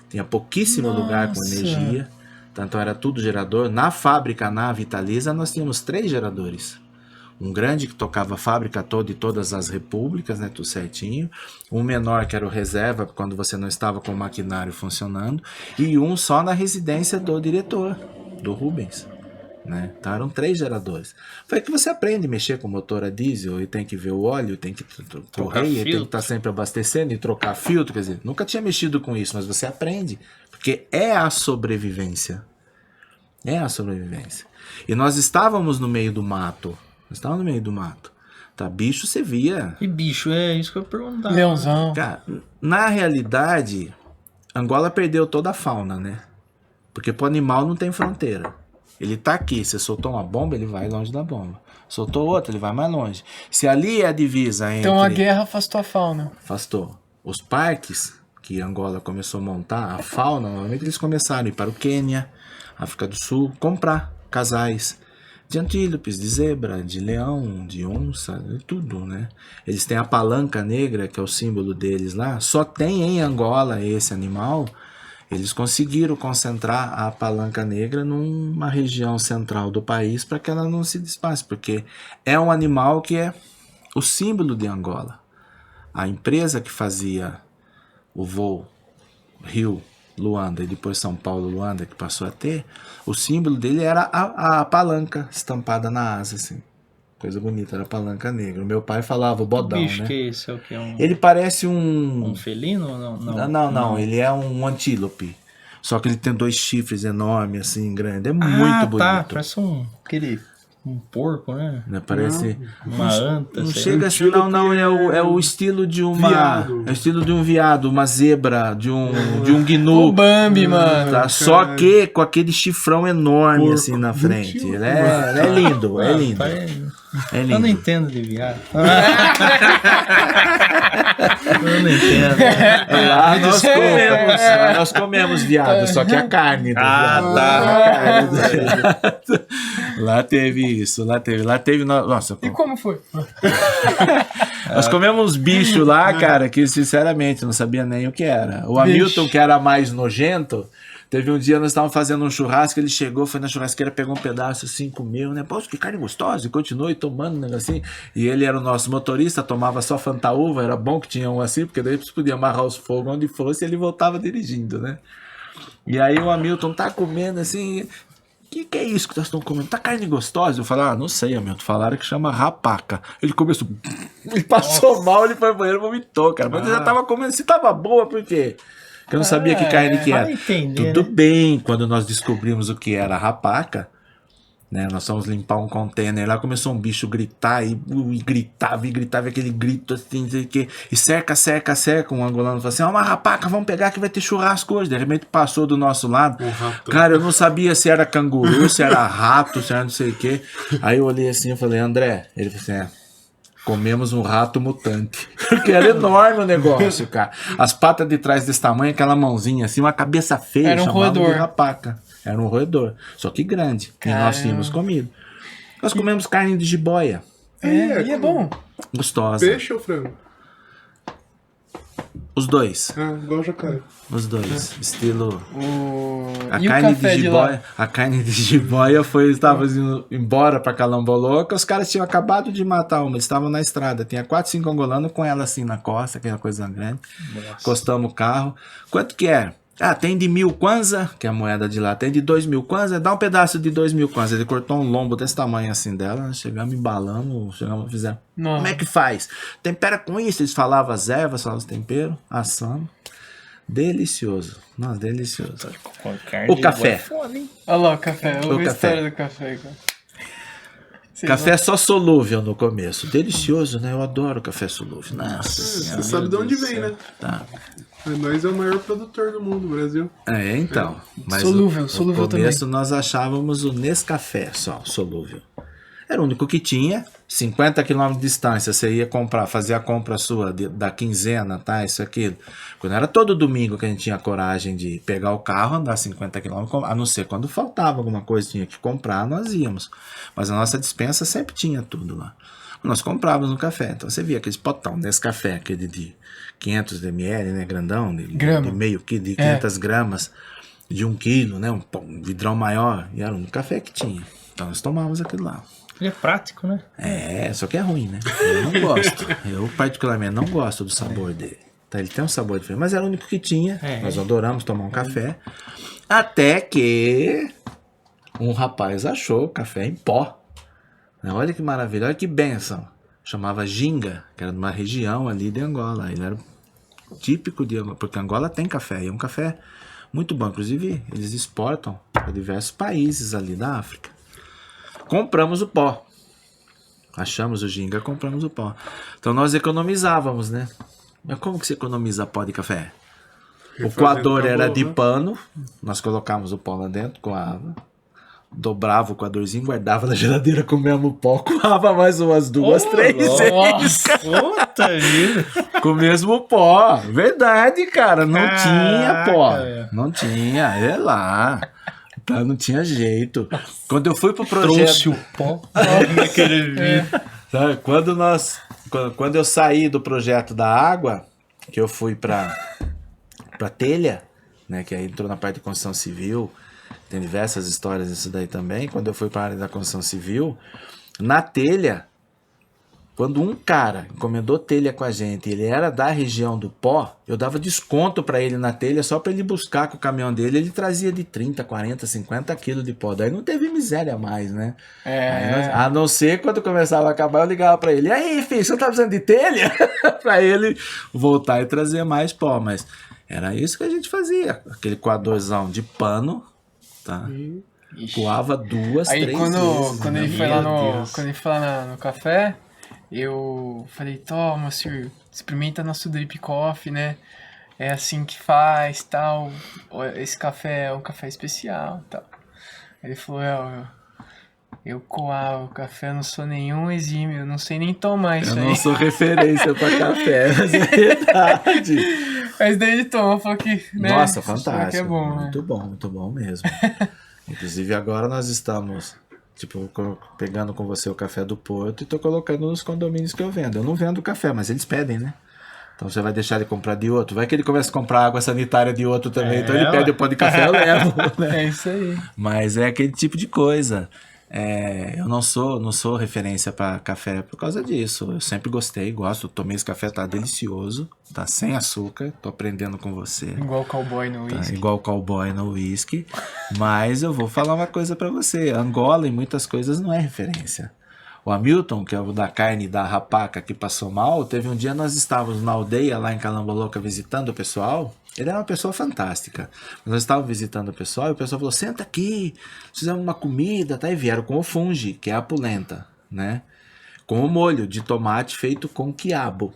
Tinha pouquíssimo lugar com energia. Então era tudo gerador. Na fábrica, na Vitaliza, nós tínhamos 3 geradores. Um grande que tocava a fábrica toda e todas as repúblicas, né, tudo certinho. Um menor que era o reserva, quando você não estava com o maquinário funcionando. E um só na residência do diretor, do Rubens. Né? Então eram 3 geradores. Foi que você aprende a mexer com motor a diesel e tem que ver o óleo, tem que correr, tem que estar sempre abastecendo e trocar filtro. Quer dizer, nunca tinha mexido com isso, mas você aprende. Porque é a sobrevivência. É a sobrevivência. E nós estávamos no meio do mato. Tá, bicho você via. E bicho, é isso que eu perguntava. Leãozão. Cara, na realidade, Angola perdeu toda a fauna, né? Porque pro animal não tem fronteira. Ele tá aqui, você soltou uma bomba, ele vai longe da bomba. Soltou outra, ele vai mais longe. Se ali é a divisa entre... Então a guerra afastou a fauna. Afastou. Os parques que Angola começou a montar, a fauna, normalmente eles começaram a ir para o Quênia, África do Sul, comprar casais de antílopes, de zebra, de leão, de onça, de tudo, né? Eles têm a palanca negra, que é o símbolo deles lá. Só tem em Angola esse animal. Eles conseguiram concentrar a palanca negra numa região central do país para que ela não se despace, porque é um animal que é o símbolo de Angola. A empresa que fazia o voo Rio-Luanda e depois São Paulo-Luanda, que passou a ter, o símbolo dele era a palanca estampada na asa, assim. Coisa bonita, era a palanca negra. O meu pai falava o bodão, bicho, né? que é esse? É o que? Ele parece um... Um felino ou não? Não, ele é um antílope. Só que ele tem 2 chifres enormes, assim, grandes. É muito bonito. Tá, parece um porco, né? Parece... Uma anta, Não sei chega lá. assim, não, é o estilo de uma... Viado. É o estilo de um viado, uma zebra, de um gnu. O Bambi, mano. Tá? Só que com aquele chifrão enorme, Porco. assim, na frente. Mentira. Ele é lindo, é lindo. É Eu não lindo. entendo de viado. Eu não entendo. Lá nós comemos viado, só que a carne do viado. tá. A carne do viado. Lá teve isso, lá teve... Nossa, E como foi? nós comemos uns bichos lá, cara, que sinceramente não sabia nem o que era. O Hamilton, que era mais nojento, teve um dia nós estávamos fazendo um churrasco, ele chegou, foi na churrasqueira, pegou um pedaço assim, comeu, né? Pô, que carne gostosa, e continuou tomando um negocinho. E ele era o nosso motorista, tomava só fantaúva, era bom que tinha um assim, porque daí você podia amarrar os fogos onde fosse e ele voltava dirigindo, né? E aí o Hamilton tá comendo assim... Que é isso que nós estamos comendo? Tá carne gostosa? Eu falei, não sei, Hamilton. Falaram que chama rapaca. Ele começou... Ele passou mal, ele foi ao banheiro e vomitou, cara. Mas eu já tava comendo. Se tava boa, por quê? Porque eu não sabia que carne que era. vai entender, Tudo né? bem, quando nós descobrimos o que era rapaca, né? Nós fomos limpar um container lá, começou um bicho gritar e gritava, aquele grito assim, não sei o quê. E cerca, um angolano falou assim, uma rapaca, vamos pegar que vai ter churrasco hoje. De repente passou do nosso lado. Cara, eu não sabia se era canguru, se era rato, se era não sei o quê. Aí eu olhei assim e falei, André, ele falou assim, comemos um rato mutante. Porque era enorme o negócio, cara. As patas de trás desse tamanho, aquela mãozinha assim, uma cabeça feia, Era um chamavam roedor. de rapaca. Era um roedor, só que grande. Caramba. E nós tínhamos comido. Nós comemos carne de jiboia. E é bom. Gostosa. Peixe ou frango? Os dois. Igual jacaré. Os dois. Estilo... E o café de lá? A carne de jiboia foi... Estava indo embora pra Calamboloca. Os caras tinham acabado de matar uma. Eles estavam na estrada. Tinha 4, 5 angolanos com ela assim na costa. Aquela coisa grande. Encostamos o carro. Quanto que é? Tem de 1000 kwanza, que é a moeda de lá. Tem de 2000 kwanza. Dá um pedaço de 2000 kwanza. Ele cortou um lombo desse tamanho assim dela. Chegamos embalando. Fizemos. Nossa. Como é que faz? Tempera com isso. Eles falavam as ervas, falavam os temperos. Assamos. Delicioso. Nossa, delicioso. O café. Olha lá o café. O Olha a café. história do café, cara. Café só solúvel no começo. Delicioso, né? Eu adoro café solúvel. Nossa Você sabe de onde vem, né? Tá. Nós é o maior produtor do mundo, Brasil. Então. Mas Solúvel no começo nós achávamos o Nescafé só, solúvel. Era o único que tinha. 50 km de distância, você ia comprar, fazer a compra sua da quinzena, tá? Isso, aquilo. Quando era todo domingo que a gente tinha coragem de pegar o carro, andar 50 km, a não ser quando faltava alguma coisa, tinha que comprar, nós íamos. Mas a nossa despensa sempre tinha tudo lá. Nós comprávamos no café. Então você via aqueles potão nesse café, aquele de 500 ml, né? Grandão, de meio quilo, de 500 gramas, de 1 quilo, né? Um vidrão maior. E era um café que tinha. Então nós tomávamos aquilo lá. Ele é prático, né? Só que é ruim, né? Eu não gosto. Eu, particularmente, não gosto do sabor dele. Tá, ele tem um sabor diferente, mas era o único que tinha. Nós adoramos tomar um café. Até que um rapaz achou café em pó. Olha que maravilha, olha que bênção. Chamava ginga, que era de uma região ali de Angola. Ele era típico de Angola, porque Angola tem café. E é um café Muito bom. Inclusive, eles exportam para diversos países ali da África. Compramos o pó. Achamos o ginga, compramos o pó. Então nós economizávamos, né? Mas como que você economiza pó de café? O coador era de pano, nós colocávamos o pó lá dentro, coava, dobrava o coadorzinho, guardava na geladeira com o mesmo pó, coava mais umas 2, 3 vezes. Puta vida. Com o mesmo pó. Verdade, cara. Não tinha pó. Caraca. Não tinha. É lá. Tá, não tinha jeito. Quando eu fui pro projeto... Trouxe o pó naquele vídeo. Sabe, quando eu saí do projeto da água, que eu fui pra telha, né, que aí entrou na parte de construção civil, tem diversas histórias disso daí também. Quando eu fui para a área da construção civil, na telha, quando um cara encomendou telha com a gente, ele era da região do pó, eu dava desconto para ele na telha só para ele buscar com o caminhão dele, ele trazia de 30, 40, 50 quilos de pó. Daí não teve miséria mais, né? A não ser quando começava a acabar, eu ligava para ele: e aí, filho, você tá precisando de telha? Para ele voltar e trazer mais pó. Mas era isso que a gente fazia. Aquele coadorzão de pano, tá? Coava 2, 3 vezes. Quando ele foi lá no café, eu falei: toma, senhor, experimenta nosso drip coffee, né? É assim que faz, tal. Esse café é um café especial, tal. Ele falou: eu coava o café, eu não sou nenhum exímio, eu não sei nem tomar isso aí. Eu não sou referência pra café, mas é verdade. Mas daí ele tomou, falou que, né? Nossa, fantástico. Que é bom, muito bom, muito bom mesmo. Inclusive agora nós estamos, pegando com você o café do Porto e tô colocando nos condomínios que eu vendo. Eu não vendo café, mas eles pedem, né? Então você vai deixar de comprar de outro. Vai que ele começa a comprar água sanitária de outro também. Então ele pede o pó de café, eu levo. Né? É isso aí. Mas é aquele tipo de coisa. Eu não sou referência para café por causa disso. Eu sempre gostei, gosto. Tomei esse café, tá delicioso. Tá sem açúcar. Tô aprendendo com você. Igual cowboy no whisky. Igual cowboy no whisky. Mas eu vou falar uma coisa para você. Angola em muitas coisas não é referência. O Hamilton, que é o da carne da rapaca que passou mal, teve um dia nós estávamos na aldeia lá em Calamboloca visitando o pessoal. Ele era uma pessoa fantástica. Nós estávamos visitando o pessoal e o pessoal falou: senta aqui, fizemos uma comida, tá? E vieram com o fungi, que é a polenta, né? Com o molho de tomate feito com quiabo.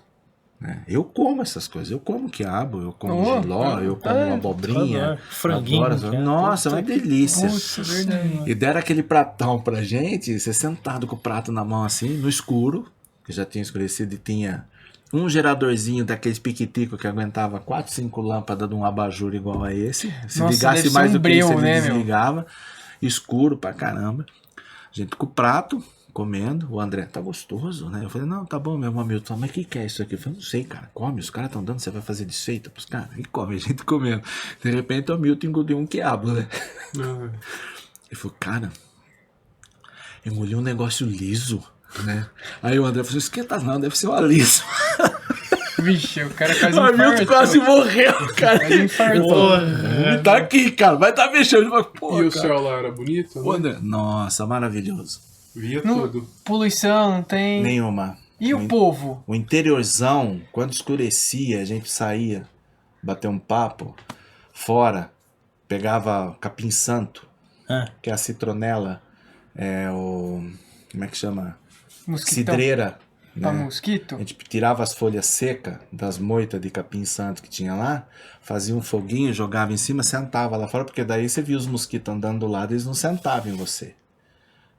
Né? Eu como essas coisas, eu como quiabo, eu como giló, eu como abobrinha, franguinho. Nossa, é uma delícia. Nossa, verdade. E deram aquele pratão pra gente, você sentado com o prato na mão assim, no escuro, que já tinha escurecido e tinha um geradorzinho daqueles piquitico que aguentava 4, 5 lâmpadas de um abajur igual a esse. Se Nossa, ligasse mais do que isso, ele né, desligava. Escuro pra caramba. A gente com o prato, comendo. O André: tá gostoso, né? Eu falei: não, tá bom mesmo, Hamilton. Mas o que é isso aqui? Eu falei: não sei, cara. Come, os caras estão dando, você vai fazer desfeita pros caras? E come, a gente comendo. De repente o Hamilton engoliu um quiabo, né? Ele falou: cara, engoliu um negócio liso, né? Aí o André falou: esquenta não, deve ser uma liso. Vixe, o cara quase O Hamilton quase morreu, cara. Quase infartou. Tá aqui, cara, vai tá mexendo. E o céu lá era bonito? Né? André, nossa, maravilhoso. Via tudo. Poluição, não tem. Nenhuma. E o povo? O interiorzão, quando escurecia, a gente saía, bater um papo, fora, pegava capim santo, que é a citronela, como é que chama? Mosquitão. Cidreira. Pra Né? mosquito? A gente tirava as folhas secas das moitas de capim santo que tinha lá, fazia um foguinho, jogava em cima, sentava lá fora, porque daí você via os mosquitos andando do lado e eles não sentavam em você.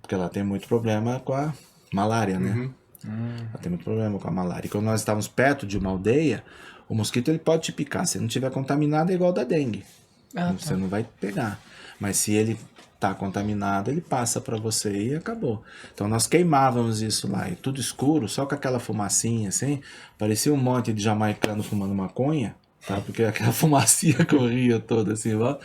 Porque ela tem muito problema com a malária, né? Ela tem muito problema com a malária. E quando nós estávamos perto de uma aldeia, o mosquito ele pode te picar. Se não tiver contaminado, é igual da dengue. Você não vai pegar. Mas se ele tá contaminado, ele passa para você e acabou. Então nós queimávamos isso lá, e tudo escuro, só com aquela fumacinha assim, parecia um monte de jamaicano fumando maconha, tá? Porque aquela fumacinha corria toda assim, ó.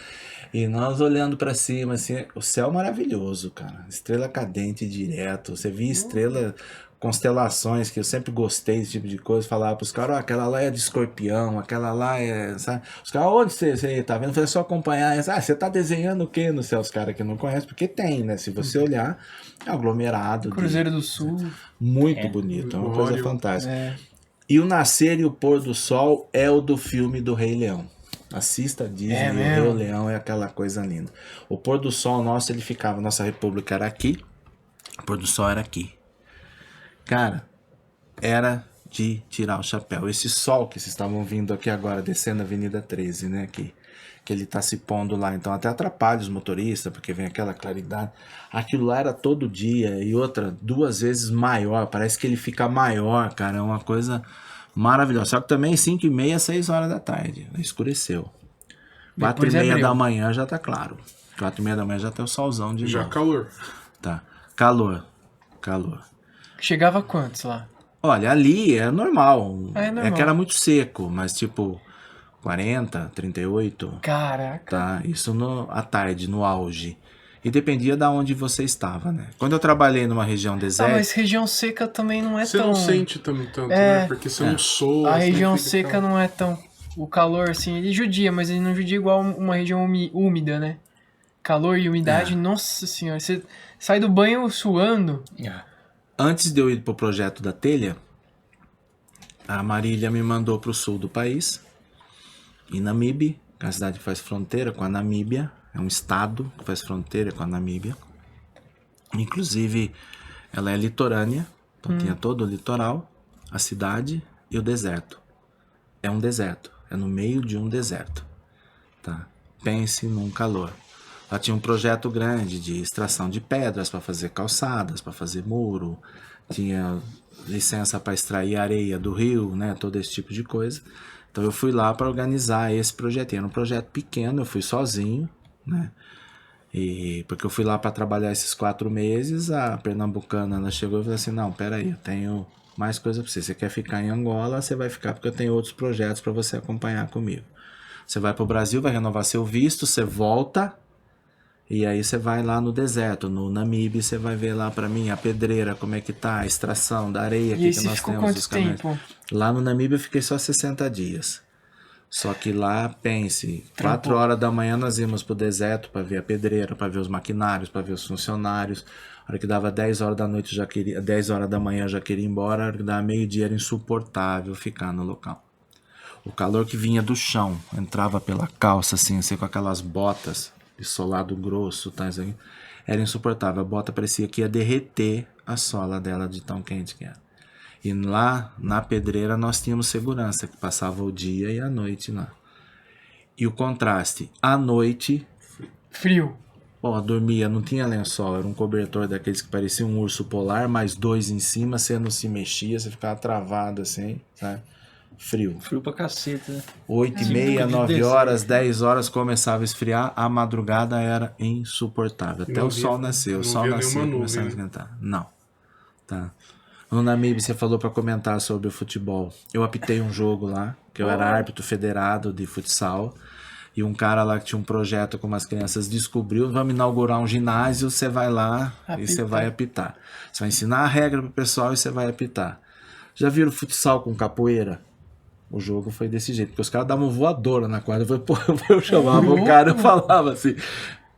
E nós olhando para cima assim, o céu maravilhoso, cara. Estrela cadente direto, você via estrela, constelações, que eu sempre gostei desse tipo de coisa, falava pros caras: aquela lá é de escorpião, aquela lá é, sabe? Os caras: onde você tá vendo? Eu falei: só acompanhar. Você tá desenhando o que no céu? Os caras que não conhecem, porque tem, né? Se você olhar, é um aglomerado. Cruzeiro do Sul. Muito bonito, é uma coisa fantástica. E o nascer e o pôr do sol é o do filme do Rei Leão. Assista a Disney, É o mesmo? Rei Leão é aquela coisa linda. O pôr do sol nosso, ele ficava, nossa república era aqui, o pôr do sol era aqui. Cara, era de tirar o chapéu. Esse sol que vocês estavam vindo aqui agora, descendo a Avenida 13, né, aqui, que ele tá se pondo lá, então até atrapalha os motoristas, porque vem aquela claridade. Aquilo lá era todo dia, e outra, 2 vezes maior, parece que ele fica maior, cara, é uma coisa maravilhosa. Só que também 5h30, 6 horas da tarde, escureceu. Depois 4h30 abriu. da manhã já tá claro. 4h30 da manhã já tá o solzão de Já novo. calor. Tá. Calor. Chegava a quantos lá? Olha, ali é normal. É normal. Que era muito seco, mas tipo 40, 38. Caraca. Tá, isso à tarde, no auge. E dependia da onde você estava, né? Quando eu trabalhei numa região Ah, desértica... mas região seca também não é Você tão... não sente tanto, É. né? Porque você não soa. A você região fica seca aquela- não é tão... O calor, assim, ele judia, mas ele não judia igual uma região úmida, né? Calor e umidade, nossa senhora. Você sai do banho suando. Antes de eu ir pro projeto da telha, a Marília me mandou pro sul do país, em Namibe, que é uma cidade que faz fronteira com a Namíbia. É um estado que faz fronteira com a Namíbia. Inclusive, ela é litorânea, então tinha todo o litoral, a cidade e o deserto. É um deserto, é no meio de um deserto. Tá? Pense num calor. Ela tinha um projeto grande de extração de pedras para fazer calçadas, para fazer muro, tinha licença para extrair areia do rio, né, todo esse tipo de coisa. Então eu fui lá para organizar esse projeto. Era um projeto pequeno, eu fui sozinho, né? E porque eu fui lá para trabalhar esses 4 meses, a pernambucana ela chegou e falou assim: "Não, peraí, eu tenho mais coisa para você. Você quer ficar em Angola, você vai ficar porque eu tenho outros projetos para você acompanhar comigo. Você vai para o Brasil, vai renovar seu visto, você volta e aí você vai lá no deserto, no Namibe, você vai ver lá para mim a pedreira, como é que tá, a extração da areia E aqui aí que você nós ficou temos quanto os caminhões." tempo? Lá no Namibe eu fiquei só 60 dias. Só que lá, pense, Trampou. 4 horas da manhã nós íamos pro deserto para ver a pedreira, para ver os maquinários, para ver os funcionários. A hora que dava 10 horas da noite, 10 horas da manhã eu já queria ir embora. A hora que dava meio-dia era insuportável ficar no local. O calor que vinha do chão, entrava pela calça assim com aquelas botas de solado grosso, tá, isso aqui, era insuportável. A bota parecia que ia derreter a sola dela de tão quente que era. E lá na pedreira nós tínhamos segurança, que passava o dia e a noite lá. E o contraste, à noite, Frio. dormia, não tinha lençol, era um cobertor daqueles que parecia um urso polar, mais 2 em cima, você não se mexia, você ficava travado assim, sabe? Frio. Frio pra caceta, né? 8h30, de 9 desenho. horas, 10 horas começava a esfriar, a madrugada era insuportável. Até não o sol via- nascer, não o sol via nascia e nenhuma começava a nuvem, né? esquentar. Não. Tá. No Namibe você falou para comentar sobre o futebol. Eu apitei um jogo lá, que eu era árbitro federado de futsal. E um cara lá que tinha um projeto com umas crianças descobriu: vamos inaugurar um ginásio, você vai lá e você vai apitar. Você vai ensinar a regra pro pessoal e você vai apitar. Já viram futsal com capoeira? O jogo foi desse jeito, porque os caras davam voadora na quadra. Eu chamava o cara e falava assim: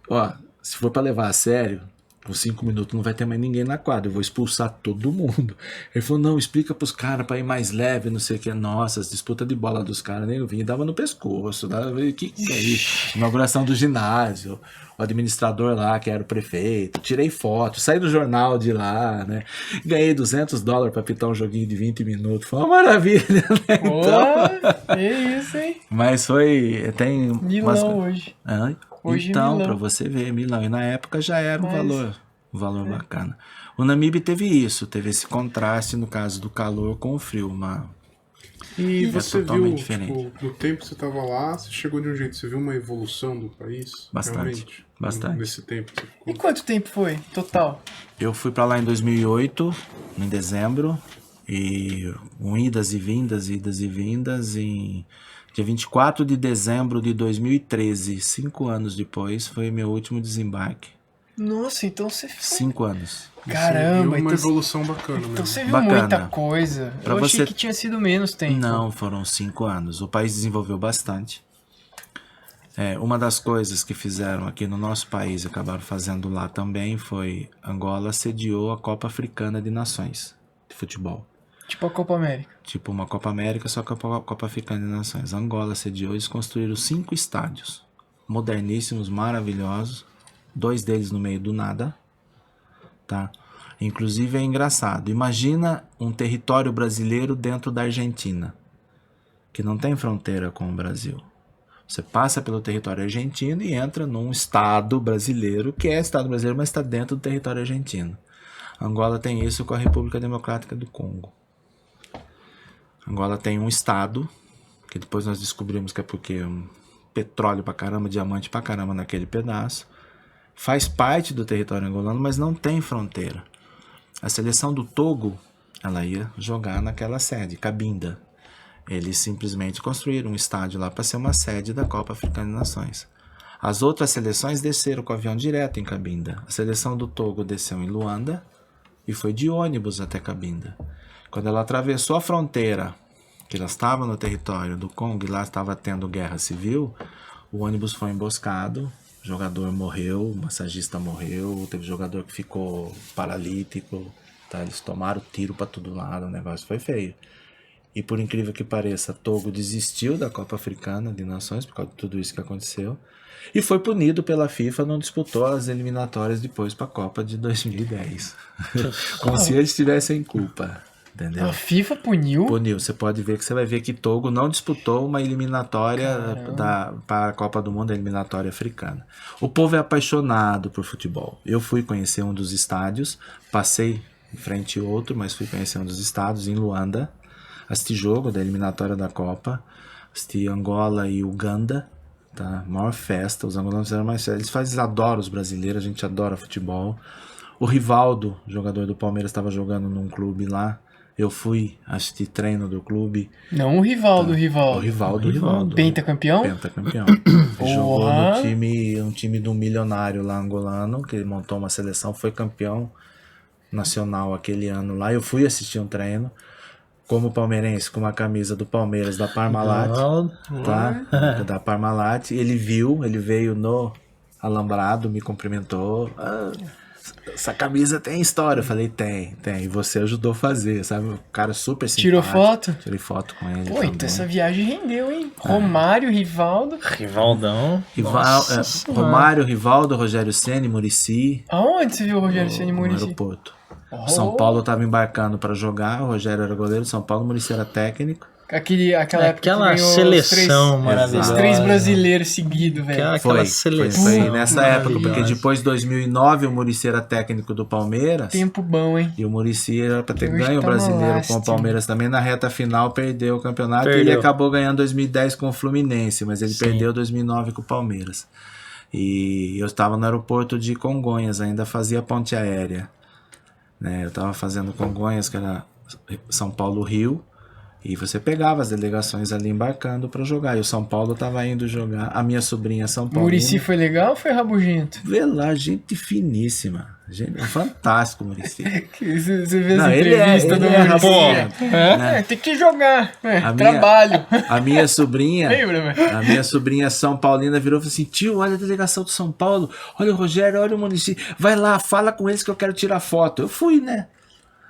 ó, se for para levar a sério, por 5 minutos não vai ter mais ninguém na quadra, eu vou expulsar todo mundo. Ele falou: não, explica pros caras pra ir mais leve, não sei o que. Nossa, as disputas de bola dos caras, nem eu vinha e dava no pescoço. Que é isso? Inauguração do ginásio, o administrador lá, que era o prefeito. Tirei foto, saí do jornal de lá, né? Ganhei $200 pra pitar um joguinho de 20 minutos. Foi uma maravilha, né? Então... é isso, hein? Mas foi. Tem Milão hoje. Hoje então, Milão. para você ver, Milão. E na época já era um valor É. bacana. O Namibe teve isso, teve esse contraste no caso do calor com o frio, mas E você viu, totalmente diferente. tipo, no tempo que você estava lá, você chegou de um jeito, você viu uma evolução do país? Bastante, Realmente? bastante. Nesse tempo que você ficou. E quanto tempo foi, total? eu fui para lá em 2008, em dezembro, e idas e vindas, em dia 24 de dezembro de 2013, 5 anos depois, foi meu último desembarque. Nossa, então você foi... 5 anos. Caramba, Você viu uma então... evolução bacana Então mesmo. você viu Bacana. muita coisa. Pra Eu achei você- que tinha sido menos tempo. Não, foram 5 anos. O país desenvolveu bastante. Uma das coisas que fizeram aqui no nosso país, acabaram fazendo lá também, foi Angola sediou a Copa Africana de Nações de futebol. Tipo a Copa América. Tipo uma Copa América, só que a Copa Africana de Nações. Angola sediou, eles construíram 5 estádios. Moderníssimos, maravilhosos. 2 deles no meio do nada. Tá? Inclusive é engraçado. Imagina um território brasileiro dentro da Argentina, que não tem fronteira com o Brasil. Você passa pelo território argentino e entra num estado brasileiro, que é estado brasileiro, mas está dentro do território argentino. Angola tem isso com a República Democrática do Congo. Angola tem um estado, que depois nós descobrimos que é porque petróleo pra caramba, diamante pra caramba naquele pedaço. Faz parte do território angolano, mas não tem fronteira. A seleção do Togo, ela ia jogar naquela sede, Cabinda. Eles simplesmente construíram um estádio lá para ser uma sede da Copa Africana de Nações. As outras seleções desceram com o avião direto em Cabinda. A seleção do Togo desceu em Luanda e foi de ônibus até Cabinda. Quando ela atravessou a fronteira, que ela estava no território do Congo e lá estava tendo guerra civil, o ônibus foi emboscado, o jogador morreu, o massagista morreu, teve jogador que ficou paralítico, tá? Eles tomaram tiro para todo lado, o negócio foi feio. E por incrível que pareça, Togo desistiu da Copa Africana de Nações por causa de tudo isso que aconteceu e foi punido pela FIFA, não disputou as eliminatórias depois para a Copa de 2010. Como se eles tivessem culpa. Entendeu? A FIFA puniu? Puniu. Você pode ver que você vai ver que Togo não disputou uma eliminatória para a Copa do Mundo, a eliminatória africana. O povo é apaixonado por futebol. Eu fui conhecer um dos estádios, passei em frente ao outro, mas fui conhecer um dos estádios em Luanda, assisti jogo da eliminatória da Copa, assisti Angola e Uganda, tá? Maior festa, os angolanos fizeram mais festa. Eles adoram os brasileiros, a gente adora futebol. O Rivaldo, jogador do Palmeiras, estava jogando num clube lá. Eu fui assistir treino do clube. Não o Rivaldo, O Rivaldo. Pentacampeão? Pentacampeão. Ele jogou no time de um milionário lá angolano, que ele montou uma seleção, foi campeão nacional aquele ano lá. Eu fui assistir um treino como palmeirense, com uma camisa do Palmeiras, da Parmalat, tá? Da Parmalat. Ele veio no alambrado, me cumprimentou. Essa camisa tem história. Eu falei, tem. E você ajudou a fazer, sabe? O cara super simpático. Tirou foto? Tirei foto com ele. Pô, então essa viagem rendeu, hein? Romário, Rivaldo. Rivaldão. Romário, Rivaldo, Rogério Ceni, Muricy. Aonde você viu o Rogério Ceni e Muricy? No aeroporto. São Paulo estava embarcando para jogar, o Rogério era goleiro, São Paulo, o Muricy era técnico. Aquela época aquela seleção maravilhosa. Os 3 brasileiros seguidos, velho. Aquela seleção. Foi nessa época, porque depois de 2009 o Muricy era técnico do Palmeiras. Tempo bom, hein? E o Muricy era para ter ganho o brasileiro com o Palmeiras também. Na reta final perdeu o campeonato e ele acabou ganhando 2010 com o Fluminense, mas ele perdeu 2009 com o Palmeiras. E eu estava no aeroporto de Congonhas, ainda fazia ponte aérea. Né? Eu estava fazendo Congonhas, que era São Paulo-Rio. E você pegava as delegações ali embarcando pra jogar. E o São Paulo tava indo jogar. A minha sobrinha São Paulo. Muricy foi legal ou foi rabugento? Vê lá, gente finíssima. Gente, fantástico, Muricy. Você vê as entrevistas do Muricy. Né? Tem que jogar. Trabalho. A minha sobrinha. Lembra, velho? A minha sobrinha São Paulina virou e falou assim: tio, olha a delegação do São Paulo. Olha o Rogério, olha o Muricy. Vai lá, fala com eles que eu quero tirar foto. Eu fui, né?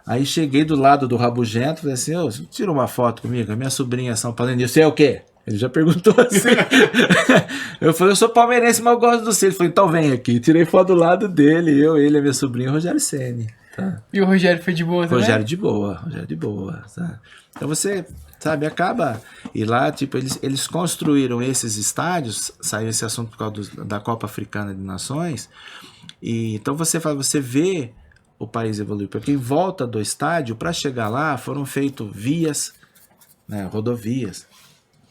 Aí cheguei do lado do rabugento, falei assim, tira uma foto comigo, a minha sobrinha São Paulina, e você é o quê? Ele já perguntou assim. Eu falei, eu sou palmeirense, mas eu gosto do Ceni. Ele falou, então vem aqui. Tirei foto do lado dele, ele, a minha sobrinha, o Rogério Ceni. Tá? E o Rogério foi de boa também? Rogério de boa. Tá? Então você, sabe, acaba... E lá, tipo, eles construíram esses estádios, saiu esse assunto por causa da Copa Africana de Nações, e então você vê o país evoluir, porque em volta do estádio, para chegar lá, foram feitas vias, né, rodovias,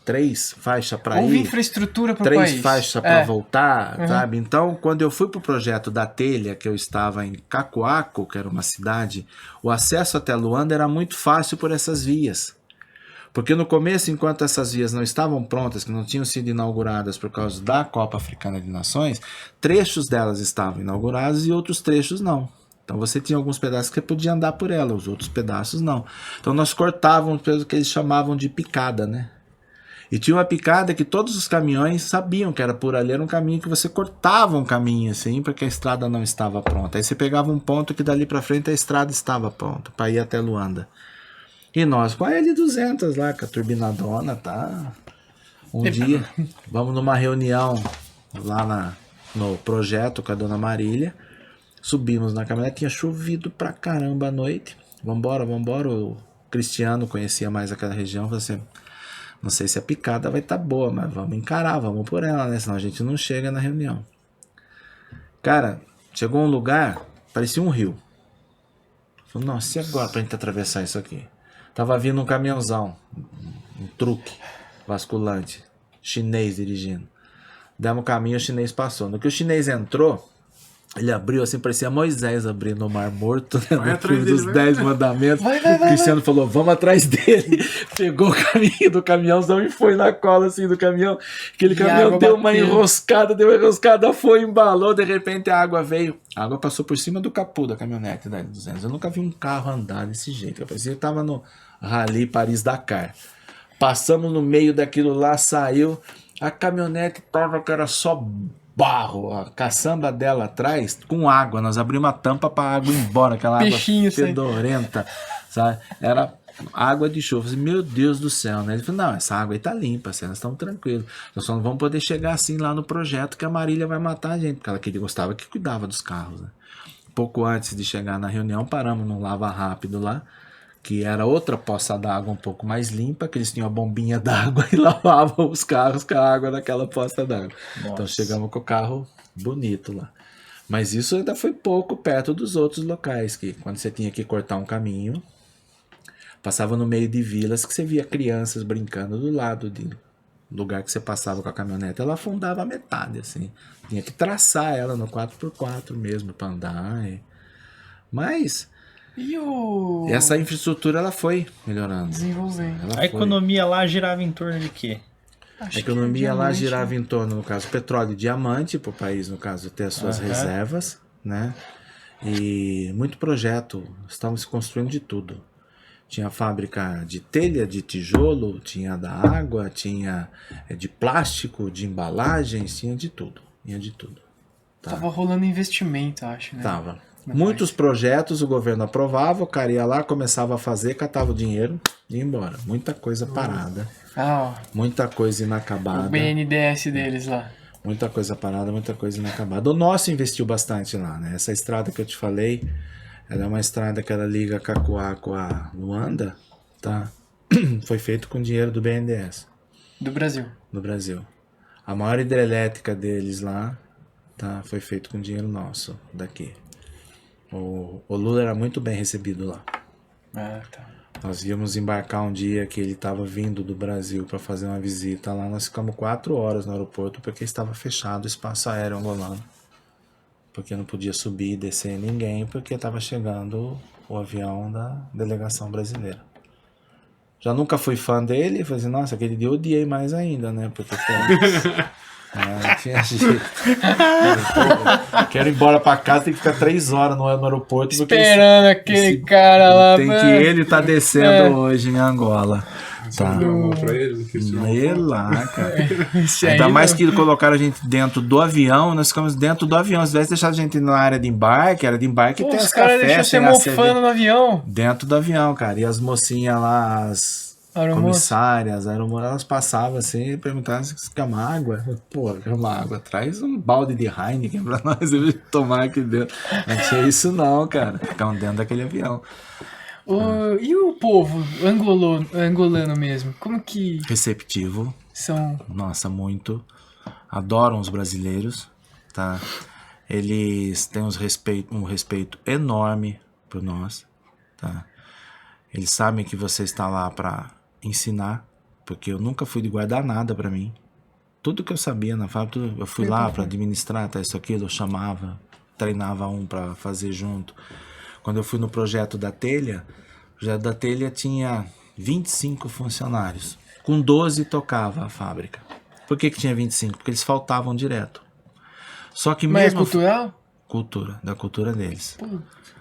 3 faixas para ir, houve infraestrutura para o 3 país. faixas para voltar, sabe? Então, quando eu fui para o projeto da telha, que eu estava em Cacoaco, que era uma cidade, o acesso até Luanda era muito fácil por essas vias. Porque no começo, enquanto essas vias não estavam prontas, que não tinham sido inauguradas por causa da Copa Africana de Nações, trechos delas estavam inaugurados e outros trechos não. Então você tinha alguns pedaços que você podia andar por ela, os outros pedaços não. Então nós cortávamos pelo que eles chamavam de picada, né? E tinha uma picada que todos os caminhões sabiam que era por ali, era um caminho que você cortava um caminho assim, porque a estrada não estava pronta. Aí você pegava um ponto que dali para frente a estrada estava pronta, para ir até Luanda. E nós com a L200 lá, com a turbinadona, tá? Um dia, vamos numa reunião lá no projeto com a dona Marília. Subimos na caminhonete, tinha chovido pra caramba à noite. Vambora. O Cristiano conhecia mais aquela região. Falou assim, não sei se a picada vai estar boa, mas vamos encarar, vamos por ela, né? Senão a gente não chega na reunião. Cara, chegou um lugar, parecia um rio. Falei, nossa, e agora pra gente atravessar isso aqui? Tava vindo um caminhãozão, um truque basculante, chinês dirigindo. Demos o caminho, o chinês passou. No que o chinês entrou, ele abriu assim, parecia Moisés abrindo o Mar Morto, né? No filme dos 10 mandamentos. O Cristiano falou, vamos atrás dele. Pegou o caminho do caminhãozão e foi na cola assim do caminhão. Aquele caminhão deu uma enroscada, foi, embalou, de repente a água veio. A água passou por cima do capô da caminhonete da L200. Eu nunca vi um carro andar desse jeito. Eu parecia que tava no Rally Paris-Dakar. Passamos no meio daquilo lá, saiu. A caminhonete tava, cara, só barro, a caçamba dela atrás com água, nós abrimos a tampa para água ir embora, aquela Peixinho, água fedorenta, sabe? Era água de chuva. Falei, meu Deus do céu, né? Ele falou, não, essa água aí tá limpa, assim, nós estamos tranquilos. Nós só não vamos poder chegar assim lá no projeto que a Marília vai matar a gente, porque ela gostava que cuidava dos carros, né? Pouco antes de chegar na reunião, paramos num lava rápido lá, que era outra poça d'água um pouco mais limpa, que eles tinham a bombinha d'água e lavavam os carros com a água daquela poça d'água. Então chegamos com o carro bonito lá. Mas isso ainda foi pouco perto dos outros locais, que quando você tinha que cortar um caminho, passava no meio de vilas que você via crianças brincando do lado do lugar que você passava com a caminhonete, ela afundava a metade, assim. Tinha que traçar ela no 4x4 mesmo para andar. Mas essa infraestrutura ela foi melhorando. Desenvolvendo. A economia lá girava em torno de quê? A economia lá girava em torno, no caso, petróleo e diamante, para o país, no caso, ter as suas reservas, né? E muito projeto, estávamos construindo de tudo. Tinha fábrica de telha, de tijolo, tinha da água, tinha de plástico, de embalagens, tinha de tudo. Tá. Tava rolando investimento, acho, né? Tava. Muitos projetos o governo aprovava, o cara ia lá, começava a fazer, catava o dinheiro e ia embora. Muita coisa parada. Muita coisa inacabada. O BNDES deles lá. Muita coisa parada, muita coisa inacabada. O nosso investiu bastante lá, né? Essa estrada que eu te falei, ela é uma estrada que ela liga Cacoá com a Luanda, tá? Foi feito com dinheiro do BNDES. Do Brasil. Do Brasil. A maior hidrelétrica deles lá, tá? Foi feito com dinheiro nosso, daqui. O Lula era muito bem recebido lá. Tá. Nós íamos embarcar um dia que ele estava vindo do Brasil para fazer uma visita lá. Nós ficamos 4 horas no aeroporto porque estava fechado o espaço aéreo angolano. Porque não podia subir e descer ninguém porque estava chegando o avião da delegação brasileira. Já nunca fui fã dele. Falei assim, nossa, aquele dia eu odiei mais ainda, né? Porque não tinha jeito. Quero ir embora pra casa, tem que ficar 3 horas no aeroporto. Esperando aquele cara lá. Tem que ele tá descendo hoje em Angola. Tá. Pra ele, lá, cara. Ainda mais que colocaram a gente dentro do avião, nós ficamos dentro do avião. Se tivesse deixado a gente na área de embarque, tem os as caras deixam você mofando no avião. Dentro do avião, cara. E as mocinhas lá, as comissárias, elas passavam assim e perguntavam se quer uma água. Pô, quer uma água? Traz um balde de Heineken pra nós tomar aqui dentro. Não tinha isso não, cara. Ficavam dentro daquele avião. E o povo angolano mesmo? Como que... Receptivo. São... Nossa, muito. Adoram os brasileiros, tá? Eles têm um respeito enorme por nós, tá? Eles sabem que você está lá para ensinar, porque eu nunca fui de guardar nada para mim. Tudo que eu sabia na fábrica, eu fui lá para administrar, tá, isso, aquilo, eu chamava, treinava um para fazer junto. Quando eu fui no projeto da telha, o projeto da telha tinha 25 funcionários. Com 12 tocava a fábrica. Por que tinha 25? Porque eles faltavam direto. Só que Mas mesmo... é cultural? Da cultura deles.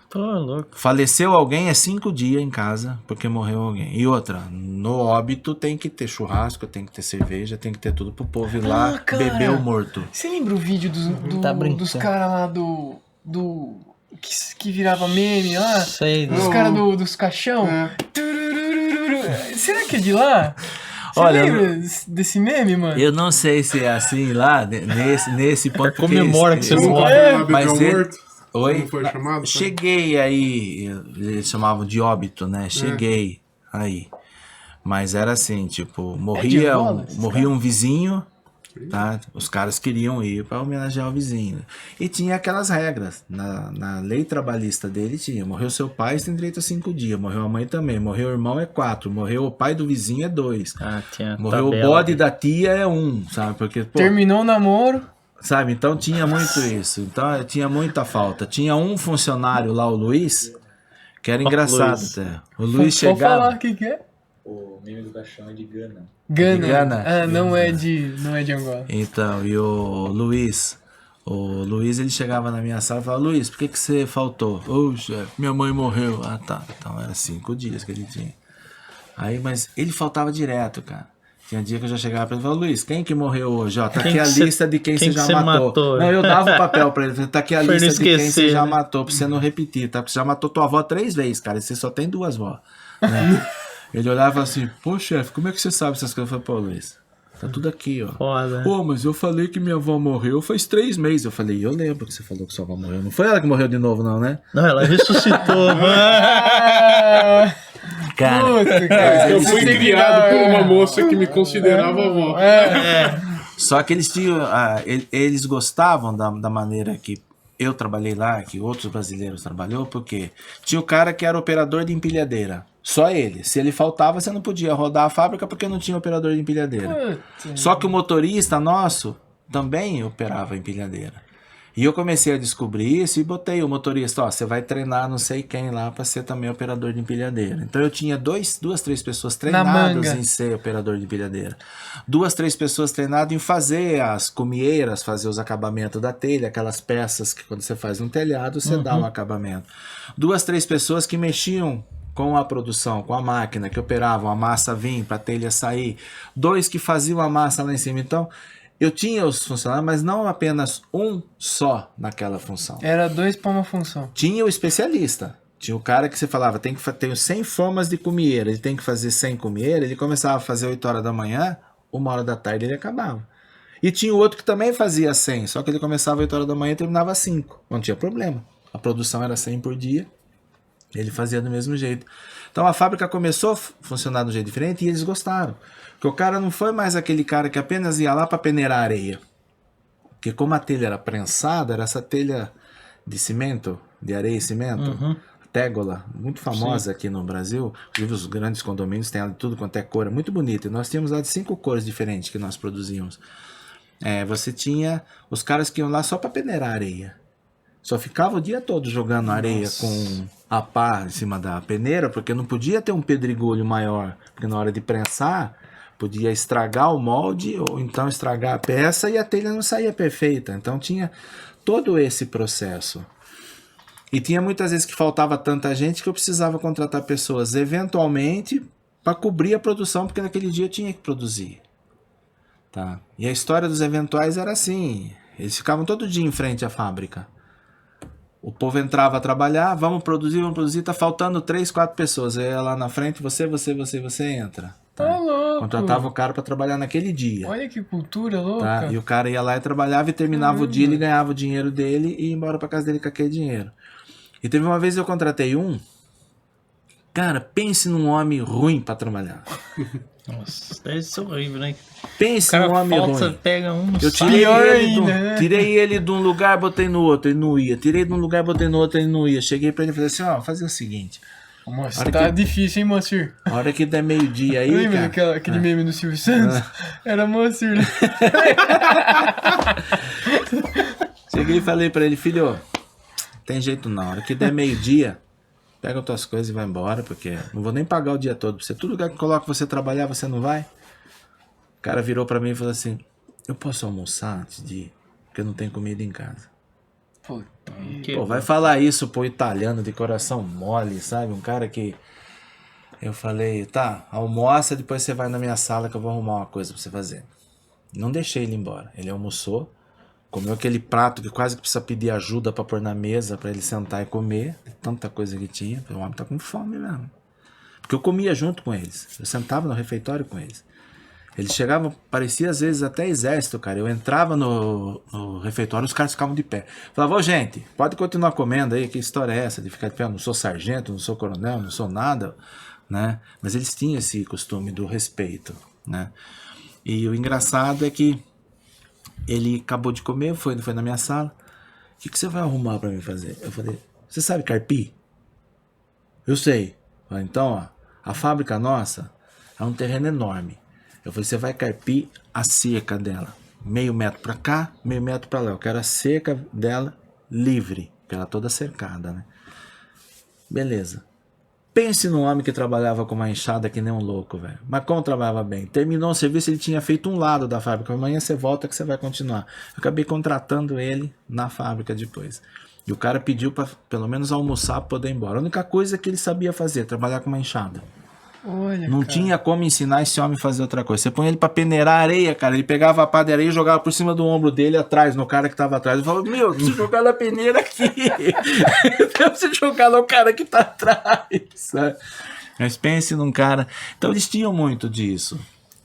Tô louco. Faleceu alguém, é 5 dias em casa, porque morreu alguém. E outra, no óbito tem que ter churrasco, tem que ter cerveja, tem que ter tudo pro povo ir lá beber o morto. Você lembra o vídeo dos caras lá que virava meme lá? Sei. Os caras dos caixão? Será que é de lá? Você Olha, lembra desse meme, mano? Eu não sei se é assim lá, nesse ponto. Comemora que você Não não foi lá mas Bebel ele- Morto? Oi? Não foi chamado? Cheguei aí, eles chamavam de óbito, né? Cheguei aí. Mas era assim, tipo, morria, Angola, esses morria um vizinho, tá? Os caras queriam ir para homenagear o vizinho. E tinha aquelas regras. Na lei trabalhista dele tinha. Morreu seu pai, você tem direito a 5 dias. Morreu a mãe também. Morreu o irmão é 4. Morreu o pai do vizinho é 2. tinha Morreu o tabela, bode da tia é 1, sabe? Porque, pô, Terminou o namoro. sabe? Então tinha muito isso. Então tinha muita falta. Tinha um funcionário lá, o Luiz, que era engraçado Luiz. até. O Luiz Pode falar chegava. o que é? O meme do caixão é de Gana. Gana. Gana? Ah, não é de Angola. Então, e o Luiz, ele chegava na minha sala e falava: Luiz, por que você faltou? Ô, chefe, minha mãe morreu. Ah, tá. Então era 5 dias que ele tinha. Aí, mas ele faltava direto, cara. Tinha dia que eu já chegava pra ele e falava: Luiz, quem que morreu hoje? Ó, tá Quem aqui a que cê- lista de quem você quem que já cê matou. matou? Não, eu dava o papel pra ele. Falei, tá aqui a Pra lista não de quem você esquecer, já né? matou, pra você não repetir, tá? Porque você já matou tua avó 3 vezes, cara. E você só tem 2 vó. Né? Ele olhava e falava assim: pô, chefe, como é que você sabe essas coisas? Eu falei: pô, Luiz, tá tudo aqui, ó. Foda. Pô, mas eu falei que minha avó morreu faz 3 meses. Eu falei: eu lembro que você falou que sua avó morreu. Não foi ela que morreu de novo, não, né? Não, ela ressuscitou, mano. Ah, Cara, puta, cara. Eu fui Você tem que criado dar- por uma moça que me considerava avó. só que eles tinham. Eles gostavam da maneira que eu trabalhei lá, que outros brasileiros trabalhou, porque tinha o cara que era operador de empilhadeira. Só ele. Se ele faltava, você não podia rodar a fábrica porque não tinha operador de empilhadeira. Puta. Só que o motorista nosso também operava empilhadeira. E eu comecei a descobrir isso e botei o motorista: ó, você vai treinar não sei quem lá para ser também operador de empilhadeira. Então eu tinha 2, 3 pessoas treinadas manga. em ser operador de empilhadeira. 2, 3 pessoas treinadas em fazer as cumieiras, fazer os acabamentos da telha, aquelas peças que quando você faz um telhado, você dá um acabamento. 2, 3 pessoas que mexiam com a produção, com a máquina, que operavam a massa vir para a telha sair. 2 que faziam a massa lá em cima. Então, eu tinha os funcionários, mas não apenas um só naquela função. Era 2 pra uma função. Tinha o especialista. Tinha o cara que você falava: tem 100 formas de cumieira, ele tem que fazer 100 cumieira. Ele começava a fazer 8 horas da manhã, 1 hora da tarde ele acabava. E tinha o outro que também fazia 100, só que ele começava 8 horas da manhã e terminava 5. Não tinha problema. A produção era 100 por dia. Ele fazia do mesmo jeito. Então a fábrica começou a funcionar de um jeito diferente e eles gostaram. Porque o cara não foi mais aquele cara que apenas ia lá para peneirar areia. Porque como a telha era prensada, era essa telha de cimento, de areia e cimento, tégola, muito famosa aqui no Brasil. Inclusive os grandes condomínios têm ela de tudo quanto é cor, é muito bonita. E nós tínhamos lá de 5 cores diferentes que nós produzíamos. Você tinha os caras que iam lá só para peneirar areia. Só ficava o dia todo jogando areia com a pá em cima da peneira, porque não podia ter um pedregulho maior, porque na hora de prensar podia estragar o molde ou então estragar a peça e a telha não saía perfeita. Então tinha todo esse processo. E tinha muitas vezes que faltava tanta gente que eu precisava contratar pessoas eventualmente para cobrir a produção, porque naquele dia eu tinha que produzir. Tá? E a história dos eventuais era assim: eles ficavam todo dia em frente à fábrica. O povo entrava a trabalhar: vamos produzir, tá faltando 3, 4 pessoas. Aí lá na frente, você entra. Tá? louco. Contratava o cara para trabalhar naquele dia. Olha que cultura louca. Tá? E o cara ia lá e trabalhava e terminava o dia, ele ganhava o dinheiro dele e ia embora para casa dele com aquele dinheiro. E teve uma vez eu contratei um. Cara, pense num homem ruim para trabalhar. Nossa, deve ser horrível, né? Pense O cara num homem falta, ruim. pega um, Eu sai. tirei ele de um lugar, botei no outro, ele não ia. Tirei de um lugar, botei no outro, ele não ia. Cheguei pra ele e falei assim: ó, fazer o seguinte. Nossa, Hora tá que- difícil, hein, Moacir? A hora que der meio-dia aí, Lembra cara. aquele meme do Silvio Santos? Era Moacir, né? Cheguei e falei pra ele: filho, tem jeito não. A hora que der meio-dia, pega as tuas coisas e vai embora, porque não vou nem pagar o dia todo pra você. Todo lugar que coloca você trabalhar, você não vai. O cara virou pra mim e falou assim: eu posso almoçar antes de ir? Porque eu não tenho comida em casa. Puta. Pô, vai falar isso pro italiano de coração mole, sabe? Um cara que... Eu falei: tá, almoça, depois você vai na minha sala que eu vou arrumar uma coisa pra você fazer. Não deixei ele embora. Ele almoçou, comeu aquele prato que quase que precisa pedir ajuda pra pôr na mesa, pra ele sentar e comer. Tanta coisa que tinha. O homem tá com fome mesmo. Porque eu comia junto com eles. Eu sentava no refeitório com eles. Eles chegavam, parecia às vezes até exército, cara. Eu entrava no refeitório, os caras ficavam de pé. Falava, ô gente, pode continuar comendo aí, que história é essa de ficar de pé? Eu não sou sargento, não sou coronel, não sou nada, né? Mas eles tinham esse costume do respeito, né? E o engraçado é que ele acabou de comer, foi na minha sala. O que você vai arrumar pra mim fazer? Eu falei, você sabe carpir? Eu sei. Falei, então, ó, a fábrica nossa é um terreno enorme. Eu falei, você vai carpir a seca dela. 0,5 metro pra cá, 0,5 metro pra lá. Eu quero a seca dela livre, porque ela é toda cercada, né? Beleza. Pense num homem que trabalhava com uma enxada que nem um louco, velho. Mas como trabalhava bem? Terminou o serviço, ele tinha feito um lado da fábrica. Amanhã você volta que você vai continuar. Eu acabei contratando ele na fábrica depois. E o cara pediu pra pelo menos almoçar pra poder ir embora. A única coisa que ele sabia fazer, trabalhar com uma enxada. Olha, Não cara. tinha como ensinar esse homem a fazer outra coisa. Você põe ele pra peneirar areia, cara. Ele pegava a pá de areia e jogava por cima do ombro dele atrás, no cara que tava atrás. Ele falava, meu, eu preciso jogar na peneira aqui. Eu preciso jogar no cara que tá atrás. Sabe? Mas pense num cara. Então eles tinham muito disso.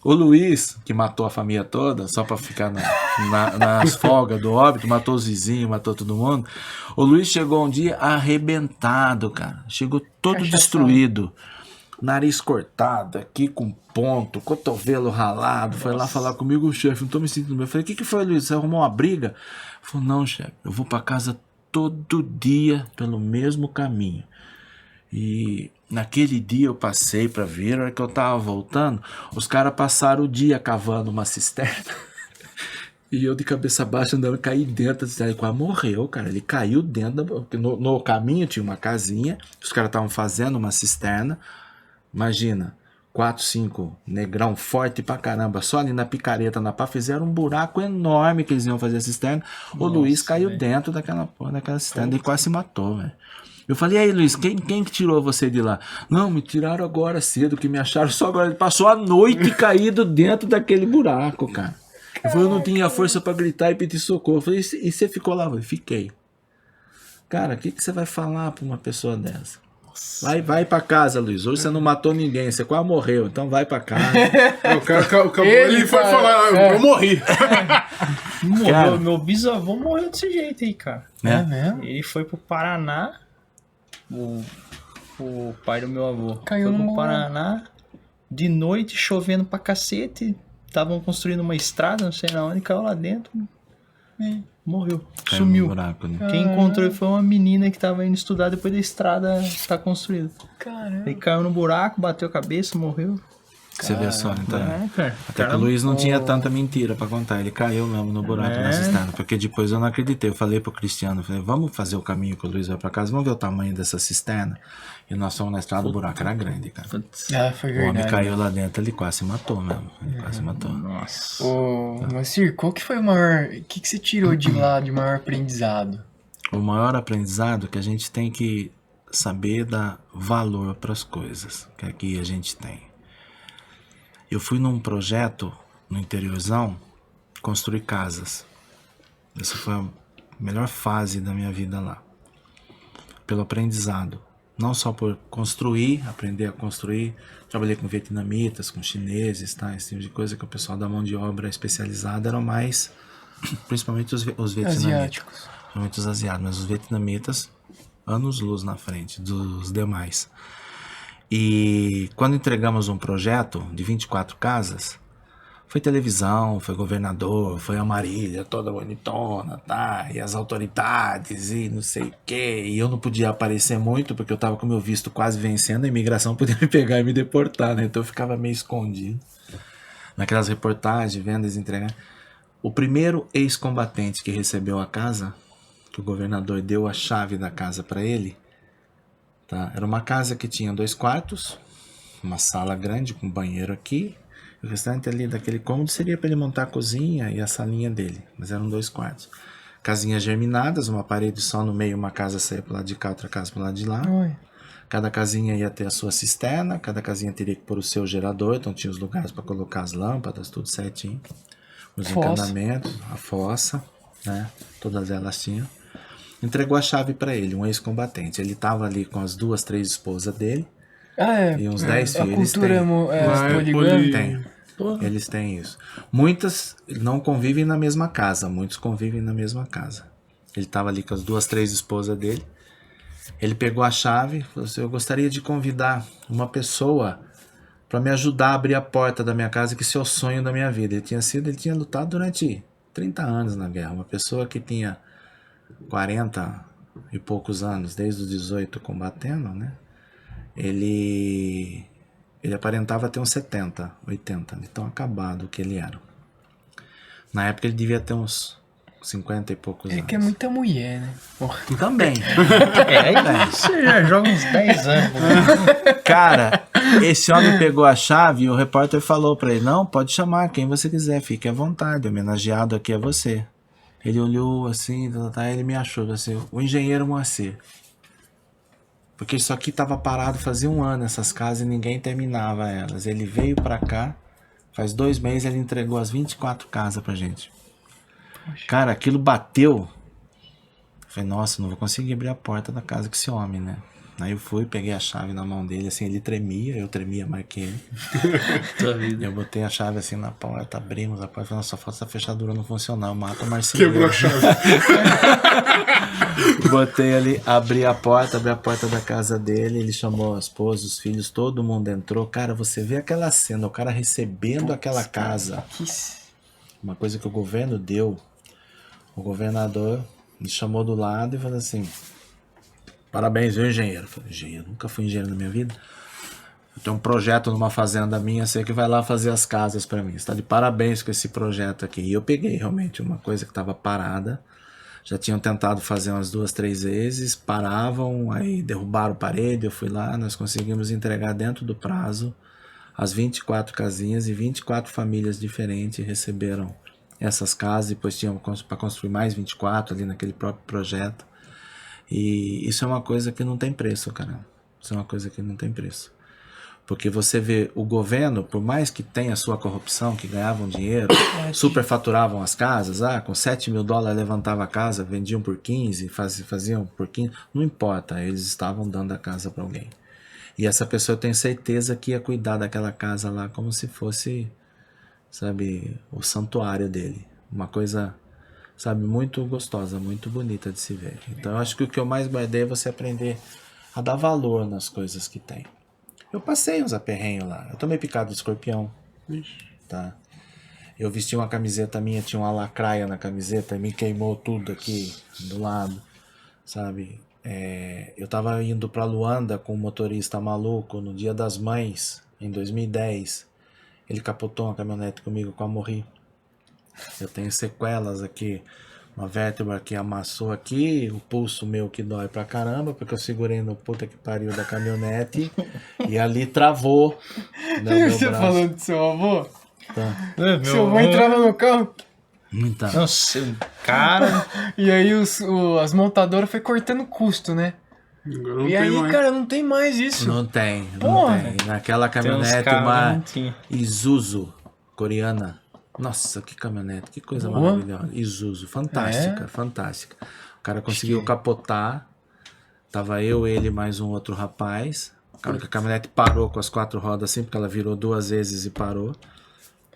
O Luiz, que matou a família toda, só pra ficar nas folgas do óbito, matou os vizinhos, matou todo mundo. O Luiz chegou um dia arrebentado, cara. Chegou todo destruído. Nariz cortado, aqui com ponto, cotovelo ralado. Foi lá falar comigo, chefe, não tô me sentindo bem. Eu falei, o que foi, Luiz? Você arrumou uma briga? Ele falou, não, chefe, eu vou pra casa todo dia pelo mesmo caminho. E naquele dia eu passei pra vir, a hora que eu tava voltando, os caras passaram o dia cavando uma cisterna. E eu de cabeça baixa andando, caí dentro da cisterna. Ele quase morreu, cara. Ele caiu dentro, no caminho tinha uma casinha, os caras estavam fazendo uma cisterna. Imagina, 4, 5 negrão forte pra caramba, só ali na picareta, na pá, fizeram um buraco enorme que eles iam fazer a cisterna. O Luiz caiu dentro daquela cisterna e quase se matou, velho. Eu falei, e aí, Luiz, quem que tirou você de lá? Não, me tiraram agora cedo, que me acharam só agora. Ele passou a noite caído dentro daquele buraco, cara. Eu falei, eu não tinha força pra gritar e pedir socorro. Eu falei, e você ficou lá? Eu falei, fiquei. Cara, o que você vai falar pra uma pessoa dessa? Vai pra casa, Luiz. Hoje você não matou ninguém, você quase morreu, então vai pra casa. O cara acabou, ele foi falar, eu morri. Cara, meu bisavô morreu desse jeito aí, cara. É mesmo? Ele foi pro Paraná, o pai do meu avô. Caiu foi pro no Paraná, de noite, chovendo pra cacete. Estavam construindo uma estrada, não sei na onde, caiu lá dentro. Morreu, Caiu sumiu. no buraco, né? Quem encontrou foi uma menina que tava indo estudar depois da estrada estar construída. Caramba. Ele caiu no buraco, bateu a cabeça, morreu. Você vê só, então. Cara. Até que o Luiz não tinha tanta mentira pra contar. Ele caiu mesmo no buraco na cisterna. Porque depois eu não acreditei. Eu falei pro Cristiano, falei, vamos fazer o caminho que o Luiz vai pra casa, vamos ver o tamanho dessa cisterna. E nós fomos na estrada, o buraco era grande, cara. Ah, foi O homem verdade. caiu lá dentro, ele quase se matou mesmo. Ele quase se matou. Nossa. Ô, Macir, qual que foi o maior... O que você tirou de lá de maior aprendizado? O maior aprendizado é que a gente tem que saber dar valor para as coisas que aqui a gente tem. Eu fui num projeto no interiorzão construir casas. Essa foi a melhor fase da minha vida lá. Pelo aprendizado. Não só por construir, aprender a construir. Trabalhei com vietnamitas, com chineses, tá? Esse tipo de coisa que o pessoal da mão de obra especializada eram mais, principalmente os vietnamitas. Asiáticos. Principalmente os asiáticos, mas os vietnamitas, anos-luz na frente dos demais. E quando entregamos um projeto de 24 casas, foi televisão, foi governador, foi a Marília, toda bonitona, tá? E as autoridades e não sei o quê. E eu não podia aparecer muito porque eu tava com meu visto quase vencendo, a imigração podia me pegar e me deportar, né? Então eu ficava meio escondido. Naquelas reportagens, vendas, entregas. O primeiro ex-combatente que recebeu a casa, que o governador deu a chave da casa para ele, tá? Era uma casa que tinha 2 quartos, uma sala grande com banheiro aqui. O restante ali daquele cômodo seria para ele montar a cozinha e a salinha dele, mas eram 2 quartos. Casinhas germinadas, uma parede só no meio, uma casa saía para lado de cá, outra casa para lado de lá. Oi. Cada casinha ia ter a sua cisterna, cada casinha teria que pôr o seu gerador, então tinha os lugares para colocar as lâmpadas, tudo certinho. Os encanamentos, a fossa, né? Todas elas tinham. Entregou a chave para ele, um ex-combatente. Ele estava ali com as 2, 3 esposas dele, é. E uns 10 A filhos. Eles cultura têm. Lá é poligâmica. Tem. Porra. Eles têm isso. Muitas não convivem na mesma casa, muitos convivem na mesma casa. Ele estava ali com as 2, 3 esposas dele. Ele pegou a chave e falou assim: eu gostaria de convidar uma pessoa para me ajudar a abrir a porta da minha casa, que esse é o sonho da minha vida. Ele tinha lutado durante 30 anos na guerra. Uma pessoa que tinha 40 e poucos anos, desde os 18 combatendo, né? Ele aparentava ter uns 70, 80, de tão acabado que ele era. Na época ele devia ter uns 50 e poucos anos. É que é muita mulher, né? Porra. Também. Aí você já joga uns 10 anos. Cara, esse homem pegou a chave e o repórter falou pra ele: não, pode chamar quem você quiser, fique à vontade, homenageado aqui é você. Ele olhou assim, ele me achou assim: o engenheiro Moacir. Porque isso aqui tava parado fazia um ano, essas casas, e ninguém terminava elas. Ele veio pra cá, faz 2 meses ele entregou as 24 casas pra gente. Poxa. Cara, aquilo bateu. Falei, nossa, não vou conseguir abrir a porta da casa com esse homem, né? Aí eu fui, peguei a chave na mão dele, assim, ele tremia, eu tremia mais que ele. Eu botei a chave assim na porta, abrimos a porta, falei, só falta essa fechadura não funcionar, eu mato o marceneiro. Quebrou a chave. Botei ali, abri a porta da casa dele, ele chamou a esposa, os filhos, todo mundo entrou. Cara, você vê aquela cena, o cara recebendo aquela casa. Uma coisa que o governo deu, o governador me chamou do lado e falou assim: parabéns, viu, engenheiro? Eu falei, engenheiro, nunca fui engenheiro na minha vida. Eu tenho um projeto numa fazenda minha, você que vai lá fazer as casas pra mim. Você tá de parabéns com esse projeto aqui. E eu peguei realmente uma coisa que estava parada. Já tinham tentado fazer umas 2, 3 vezes, paravam, aí derrubaram parede, eu fui lá, nós conseguimos entregar dentro do prazo as 24 casinhas, e 24 famílias diferentes receberam essas casas, e depois tinham para construir mais 24 ali naquele próprio projeto. E isso é uma coisa que não tem preço, cara. Isso é uma coisa que não tem preço. Porque você vê o governo, por mais que tenha a sua corrupção, que ganhavam dinheiro, superfaturavam as casas, com $7 mil levantava a casa, vendiam por 15, faziam por 15, não importa, eles estavam dando a casa para alguém. E essa pessoa, eu tenho certeza que ia cuidar daquela casa lá como se fosse, sabe, o santuário dele. Uma coisa, sabe, muito gostosa, muito bonita de se ver. Então eu acho que o que eu mais guardei é você aprender a dar valor nas coisas que tem. Eu passei uns aperrenhos lá. Eu tomei picado de escorpião. Tá? Eu vesti uma camiseta minha, tinha uma lacraia na camiseta, me queimou tudo aqui do lado, sabe? Eu tava indo pra Luanda com um motorista maluco no Dia das Mães, em 2010. Ele capotou uma caminhonete comigo, quase morri. Eu tenho sequelas aqui. Uma vértebra que amassou aqui, o pulso meu que dói pra caramba, porque eu segurei no puta que pariu da caminhonete e ali travou. Né, você braço. Falando do seu avô? Tá. Seu avô entrava no carro. Então. Nossa, cara. E aí as montadoras foi cortando custo, né? Não e aí, mais. Cara, não tem mais isso. Não tem. Naquela caminhonete, uma Isuzu coreana. Nossa, que caminhonete, que coisa maravilhosa. Isuzu, fantástica, fantástica. O cara conseguiu capotar. Tava eu, ele mais um outro rapaz. Cara, que a caminhonete parou com as 4 rodas assim, porque ela virou 2 vezes e parou.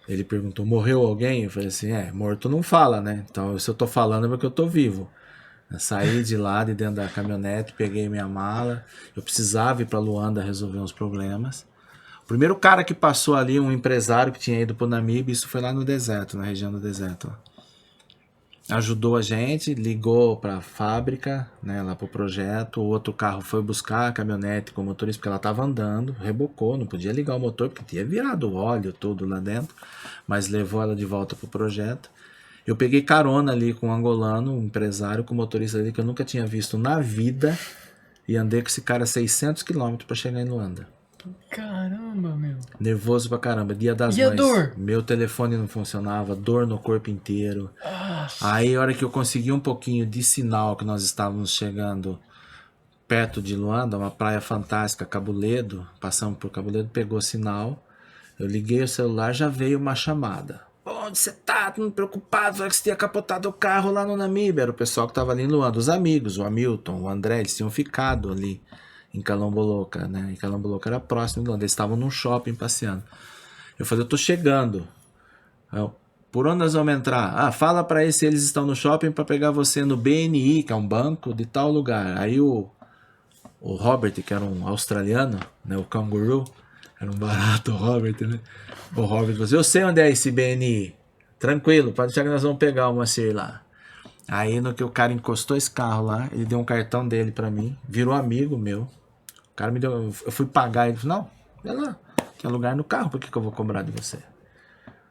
Ele perguntou, morreu alguém? Eu falei assim, morto não fala, né? Então, se eu tô falando é porque eu tô vivo. Eu saí de lá, de dentro da caminhonete, peguei minha mala. Eu precisava ir pra Luanda resolver uns problemas. O primeiro cara que passou ali, um empresário que tinha ido pro Namibe, isso foi lá no deserto, na região do deserto. Ajudou a gente, ligou pra fábrica, né, lá pro projeto. O outro carro foi buscar a caminhonete com o motorista, porque ela tava andando, rebocou, não podia ligar o motor, porque tinha virado o óleo todo lá dentro, mas levou ela de volta pro projeto. Eu peguei carona ali com um angolano, um empresário, com o motorista ali que eu nunca tinha visto na vida, e andei com esse cara 600 km pra chegar em Luanda. Caramba, meu. Nervoso pra caramba. Dia das Mães. E a dor? Meu telefone não funcionava, dor no corpo inteiro. Nossa. Aí, a hora que eu consegui um pouquinho de sinal que nós estávamos chegando perto de Luanda, uma praia fantástica, Cabuledo, passamos por Cabuledo, pegou sinal. Eu liguei o celular, já veio uma chamada. Onde você tá? Tô preocupado, que você tinha capotado o carro lá no Namíbia. Era o pessoal que tava ali em Luanda, os amigos, o Hamilton, o André, eles tinham ficado ali em Calamboloca, né? E Calamboloca era próximo de onde eles estavam num shopping passeando. Eu falei, eu tô chegando. Por onde nós vamos entrar? Fala pra eles se eles estão no shopping pra pegar você no BNI, que é um banco de tal lugar. Aí o Robert, que era um australiano, né? O canguru, era um barato, o Robert, né? O Robert falou assim, eu sei onde é esse BNI. Tranquilo, pode deixar que nós vamos pegar o Moacir lá. Aí no que o cara encostou esse carro lá, ele deu um cartão dele pra mim, virou amigo meu. O cara me deu, eu fui pagar, ele falou, não, vai lá, tem lugar no carro, por que eu vou cobrar de você?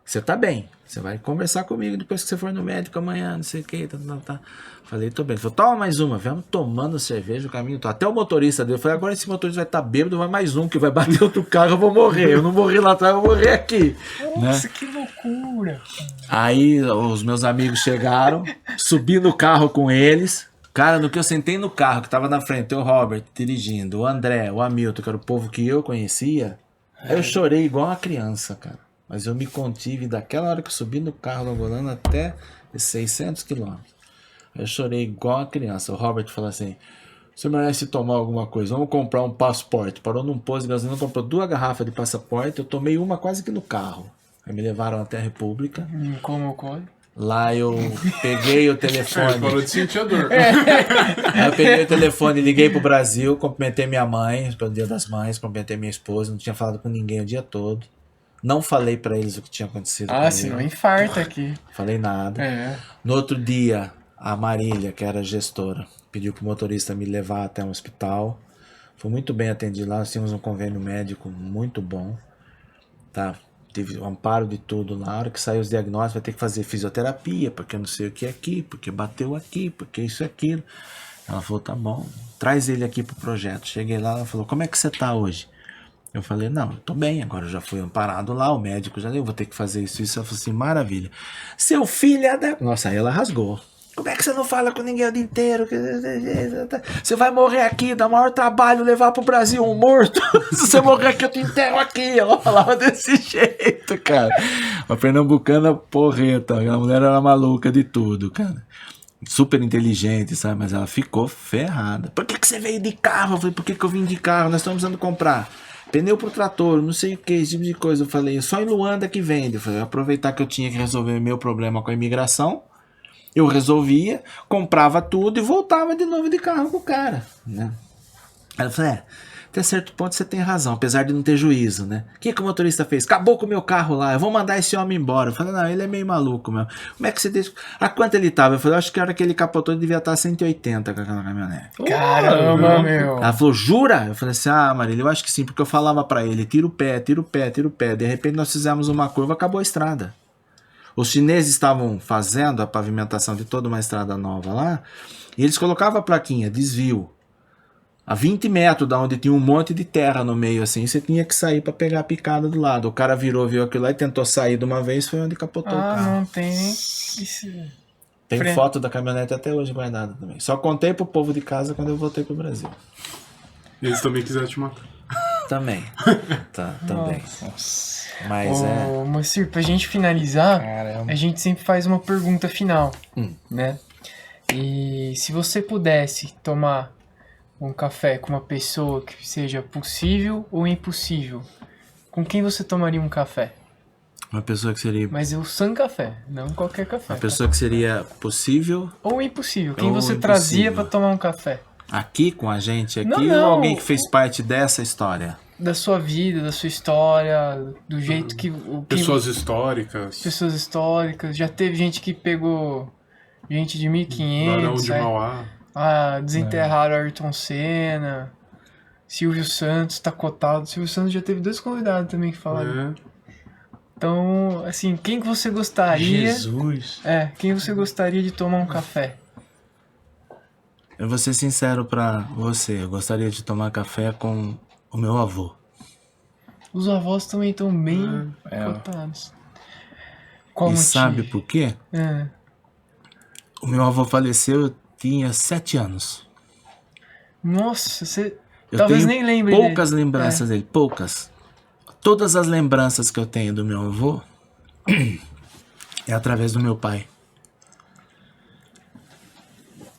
Você tá bem, você vai conversar comigo depois que você for no médico amanhã, não sei o que, tá. Falei, tô bem. Ele falou, toma mais uma, vamos tomando cerveja o caminho todo. Até o motorista dele, eu falei, agora esse motorista vai estar bêbado, vai mais um que vai bater outro carro, eu vou morrer. Eu não morri lá atrás, eu vou morrer aqui. Nossa, né? Que loucura. Aí os meus amigos chegaram, subi no carro com eles. Cara, no que eu sentei no carro, que tava na frente, o Robert dirigindo, o André, o Hamilton, que era o povo que eu conhecia, aí eu chorei igual uma criança, cara. Mas eu me contive daquela hora que eu subi no carro longolano até 600 quilômetros. Eu chorei igual uma criança. O Robert falou assim, você merece tomar alguma coisa, vamos comprar um passaporte. Parou num posto de gasolina, comprou 2 garrafas de passaporte, eu tomei uma quase que no carro. Aí me levaram até a República. Como ocorre? Lá eu peguei o telefone. Parou de sentir a dor. Aí eu peguei o telefone, liguei pro Brasil, cumprimentei minha mãe, pelo Dia das Mães, cumprimentei minha esposa, não tinha falado com ninguém o dia todo. Não falei pra eles o que tinha acontecido. Senão infarta aqui. Falei nada. No outro dia, a Marília, que era gestora, pediu pro motorista me levar até um hospital. Fui muito bem atendido lá, nós tínhamos um convênio médico muito bom. Tá? Tive o amparo de tudo. Na hora que saiu os diagnósticos, vai ter que fazer fisioterapia, porque eu não sei o que é aqui, porque bateu aqui, porque isso e aquilo. Ela falou, tá bom, traz ele aqui pro projeto. Cheguei lá, ela falou, como é que você tá hoje? Eu falei, não, eu tô bem, agora eu já fui amparado lá, o médico já deu, vou ter que fazer isso. Ela falou assim, maravilha. Seu filho é da... Nossa, aí ela rasgou. Como é que você não fala com ninguém o dia inteiro? Você vai morrer aqui, dá maior trabalho levar pro Brasil um morto. Se você morrer aqui, eu te enterro aqui. Ela falava desse jeito, cara. Uma pernambucana porreta, a mulher era maluca de tudo, cara. Super inteligente, sabe? Mas ela ficou ferrada. Por que você veio de carro? Eu falei, por que eu vim de carro? Nós estamos precisando comprar pneu pro trator, não sei o que, esse tipo de coisa. Eu falei, só em Luanda que vende. Eu falei, aproveitar que eu tinha que resolver meu problema com a imigração, eu resolvia, comprava tudo e voltava de novo de carro com o cara, né? Aí eu falei, até certo ponto você tem razão, apesar de não ter juízo, né? O que o motorista fez? Acabou com o meu carro lá, eu vou mandar esse homem embora. Eu falei, não, ele é meio maluco, meu. Como é que você deixa... A quanto ele tava? Eu falei, eu acho que a hora que ele capotou ele devia estar 180 com aquela caminhonete. Caramba, meu. Ela falou, jura? Eu falei assim, Marília, eu acho que sim, porque eu falava pra ele, tira o pé, tira o pé, tira o pé. De repente nós fizemos uma curva, acabou a estrada. Os chineses estavam fazendo a pavimentação de toda uma estrada nova lá, e eles colocavam a plaquinha, desvio. A 20 metros da onde tinha um monte de terra no meio, assim, você tinha que sair para pegar a picada do lado. O cara virou, viu aquilo lá e tentou sair de uma vez, foi onde capotou o carro. Não tem nem... Tem foto da caminhonete até hoje guardada também. Só contei pro povo de casa quando eu voltei pro Brasil. E eles também quiseram te matar. Também. Também. Nossa. Mas Moacir, pra gente finalizar, Caramba. a gente sempre faz uma pergunta final, né? E se você pudesse tomar um café com uma pessoa que seja possível ou impossível, com quem você tomaria um café? uma pessoa que seria... Mas o Sun Café, não qualquer café. Uma pessoa que seria possível... Ou impossível. Quem Ou você impossível. trazia pra tomar um café? Aqui com a gente, aqui, Não, ou alguém que fez parte dessa história? Da sua vida, da sua história, do jeito que... Pessoas históricas. Pessoas históricas. Já teve gente que pegou gente de 1500. Barão de Mauá. Desenterraram Ayrton Senna. Silvio Santos tá cotado. Silvio Santos já teve 2 convidados também que falaram. Então, assim, quem que você gostaria... Jesus. Quem você gostaria de tomar um café? Eu vou ser sincero pra você, eu gostaria de tomar café com o meu avô. Os avós também estão bem cotados. Qual E motivo? sabe por quê? É. O meu avô faleceu, eu tinha 7 anos. Nossa, você Eu talvez tenho nem lembre poucas dele. lembranças dele, poucas. Todas as lembranças que eu tenho do meu avô é através do meu pai.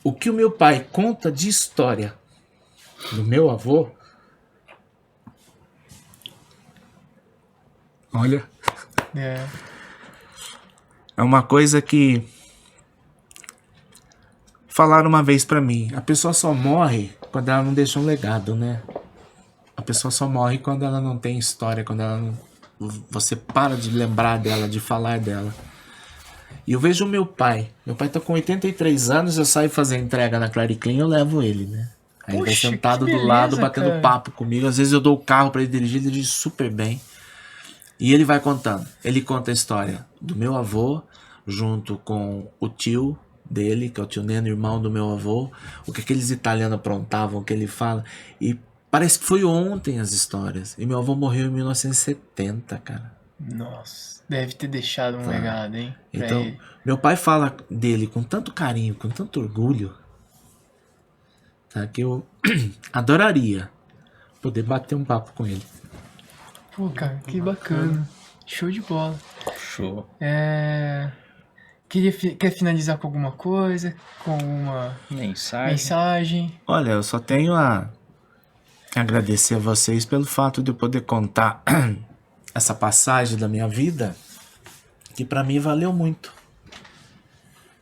O que o meu pai conta de história Do meu avô? Olha. É uma coisa que falaram uma vez pra mim. A pessoa só morre quando ela não deixa um legado, né? A pessoa só morre quando ela não tem história, quando ela não... Você para de lembrar dela, de falar dela. E eu vejo o meu pai. Meu pai tá com 83 anos, eu saio fazer entrega na Clariclean, eu levo ele, né? Aí ele vai sentado do lado, batendo papo comigo. Às vezes eu dou o carro pra ele dirigir, ele dirige super bem. E ele vai contando. Ele conta a história do meu avô, junto com o tio dele, que é o tio Neno, irmão do meu avô. O que aqueles italianos aprontavam, o que ele fala. E parece que foi ontem as histórias. E meu avô morreu em 1970, cara. Nossa, deve ter deixado um legado, hein? Então, meu pai fala dele com tanto carinho, com tanto orgulho, tá, que eu adoraria poder bater um papo com ele. Pô, cara, que bacana. Show de bola. Show. Quer finalizar com alguma coisa? Com uma mensagem? Olha, eu só tenho a agradecer a vocês pelo fato de eu poder contar essa passagem da minha vida, que pra mim valeu muito.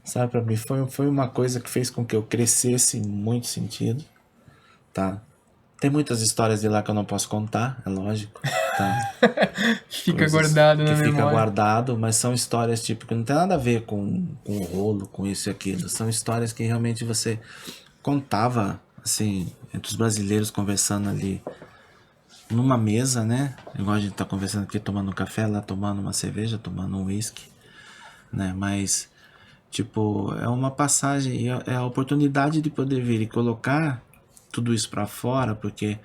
Sabe, pra mim foi uma coisa que fez com que eu crescesse em muito sentido, tá? Tem muitas histórias de lá que eu não posso contar, é lógico, tá? Fica guardado na memória. Fica guardado, mas são histórias tipo que não tem nada a ver com o rolo, com isso e aquilo. São histórias que realmente você contava, assim, entre os brasileiros conversando ali numa mesa, né? Igual a gente tá conversando aqui, tomando um café, lá tomando uma cerveja, tomando um whisky, né? Mas, tipo, é uma passagem, é a oportunidade de poder vir e colocar tudo isso pra fora, porque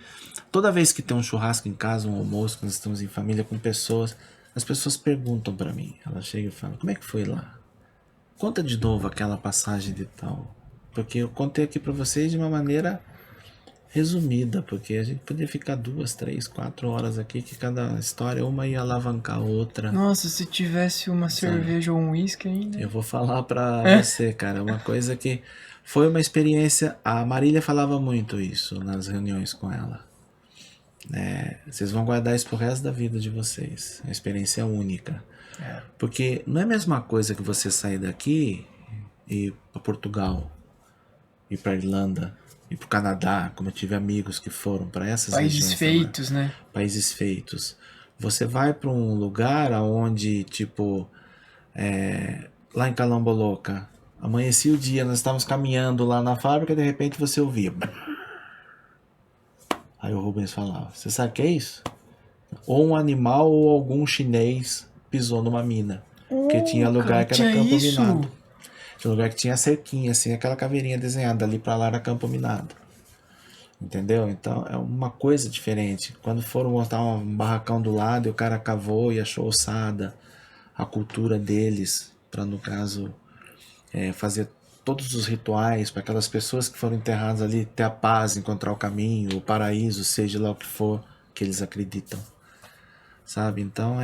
toda vez que tem um churrasco em casa, um almoço, que nós estamos em família com pessoas, as pessoas perguntam pra mim, elas chegam e falam, como é que foi lá? Conta de novo aquela passagem de tal, porque eu contei aqui pra vocês de uma maneira resumida, porque a gente poderia ficar 2, 3, 4 horas aqui, que cada história uma ia alavancar a outra. Nossa, se tivesse uma cerveja ou um uísque ainda. Eu vou falar pra você, cara, uma coisa que foi uma experiência. A Marília falava muito isso nas reuniões com ela. Vocês vão guardar isso pro resto da vida de vocês. É uma experiência única. Porque não é a mesma coisa que você sair daqui e ir para Portugal, ir para Irlanda, ir para o Canadá, como eu tive amigos que foram para essas países feitos, né? Países feitos. Você vai para um lugar onde, tipo, lá em Calamboloca, amanhecia o dia, nós estávamos caminhando lá na fábrica, de repente você ouvia. Aí o Rubens falava, você sabe o que é isso? Ou um animal ou algum chinês pisou numa mina. Porque tinha lugar que era campo minado. Tinha lugar que tinha cerquinha, assim, aquela caveirinha desenhada, ali pra lá era campo minado. Entendeu? Então é uma coisa diferente. Quando foram montar um barracão do lado e o cara cavou e achou ossada, a cultura deles, para no caso fazer todos os rituais para aquelas pessoas que foram enterradas ali ter a paz, encontrar o caminho, o paraíso, seja lá o que for que eles acreditam, sabe? Então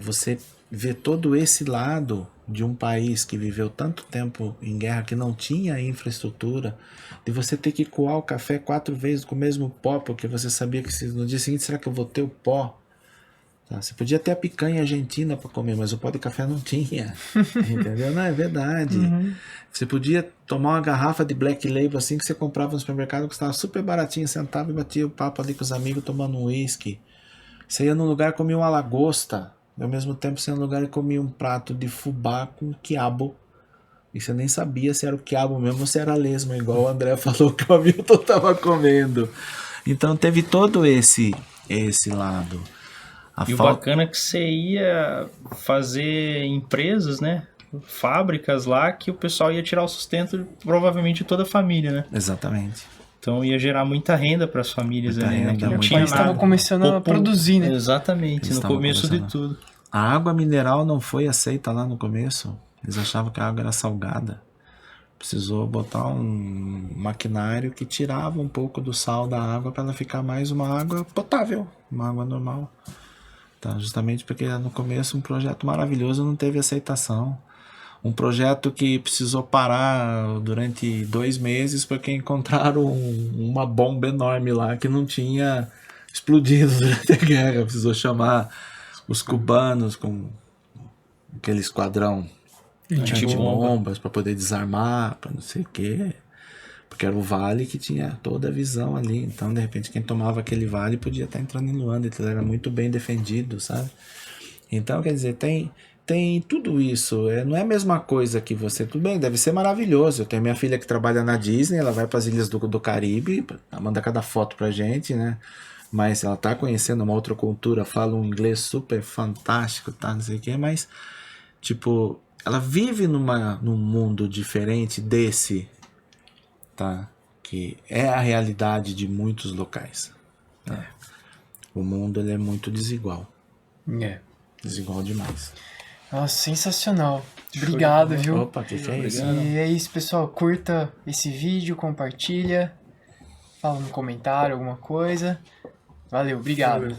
você ver todo esse lado de um país que viveu tanto tempo em guerra, que não tinha infraestrutura, de você ter que coar o café 4 vezes com o mesmo pó, porque você sabia que no dia seguinte, será que eu vou ter o pó? Você podia ter a picanha argentina para comer, mas o pó de café não tinha. Entendeu? Não, é verdade. Você podia tomar uma garrafa de Black Label assim que você comprava no supermercado, que estava super baratinho, sentava e batia o papo ali com os amigos tomando um whisky. Você ia num lugar e comia uma lagosta, e ao mesmo tempo você ia num lugar e comia um prato de fubá com quiabo. E você nem sabia se era o quiabo mesmo ou se era lesma, igual o André falou que o Hamilton estava comendo. Então teve todo esse lado. O bacana é que você ia fazer empresas, né? Fábricas lá que o pessoal ia tirar o sustento provavelmente de toda a família, né? Exatamente. Então ia gerar muita renda para as famílias ali, né? Que não tinha nada. Estava começando a produzir, né? Exatamente, no começo de tudo. A água mineral não foi aceita lá no começo. Eles achavam que a água era salgada. Precisou botar um maquinário que tirava um pouco do sal da água para ela ficar mais uma água potável, uma água normal. Tá, justamente porque no começo um projeto maravilhoso não teve aceitação. um projeto que precisou parar durante 2 meses porque encontraram uma bomba enorme lá que não tinha explodido durante a guerra. Precisou chamar os cubanos com aquele esquadrão de bombas para poder desarmar, para não sei o quê. Porque era o vale que tinha toda a visão ali. Então, de repente, quem tomava aquele vale podia estar entrando em Luanda. Ele era muito bem defendido, sabe? Então, quer dizer, tem tudo isso. Não é a mesma coisa que você... Tudo bem, deve ser maravilhoso. Eu tenho minha filha que trabalha na Disney, ela vai para as ilhas do Caribe, ela manda cada foto pra gente, né? Mas ela tá conhecendo uma outra cultura, fala um inglês super fantástico, tá? Não sei o quê, mas, tipo, ela vive num mundo diferente desse, tá? Que é a realidade de muitos locais. Tá? O mundo, ele é muito desigual. Desigual demais. Nossa, sensacional. Obrigado, viu? Opa, que é isso? E é isso, pessoal. Curta esse vídeo, compartilha. Fala no comentário alguma coisa. Valeu, obrigado.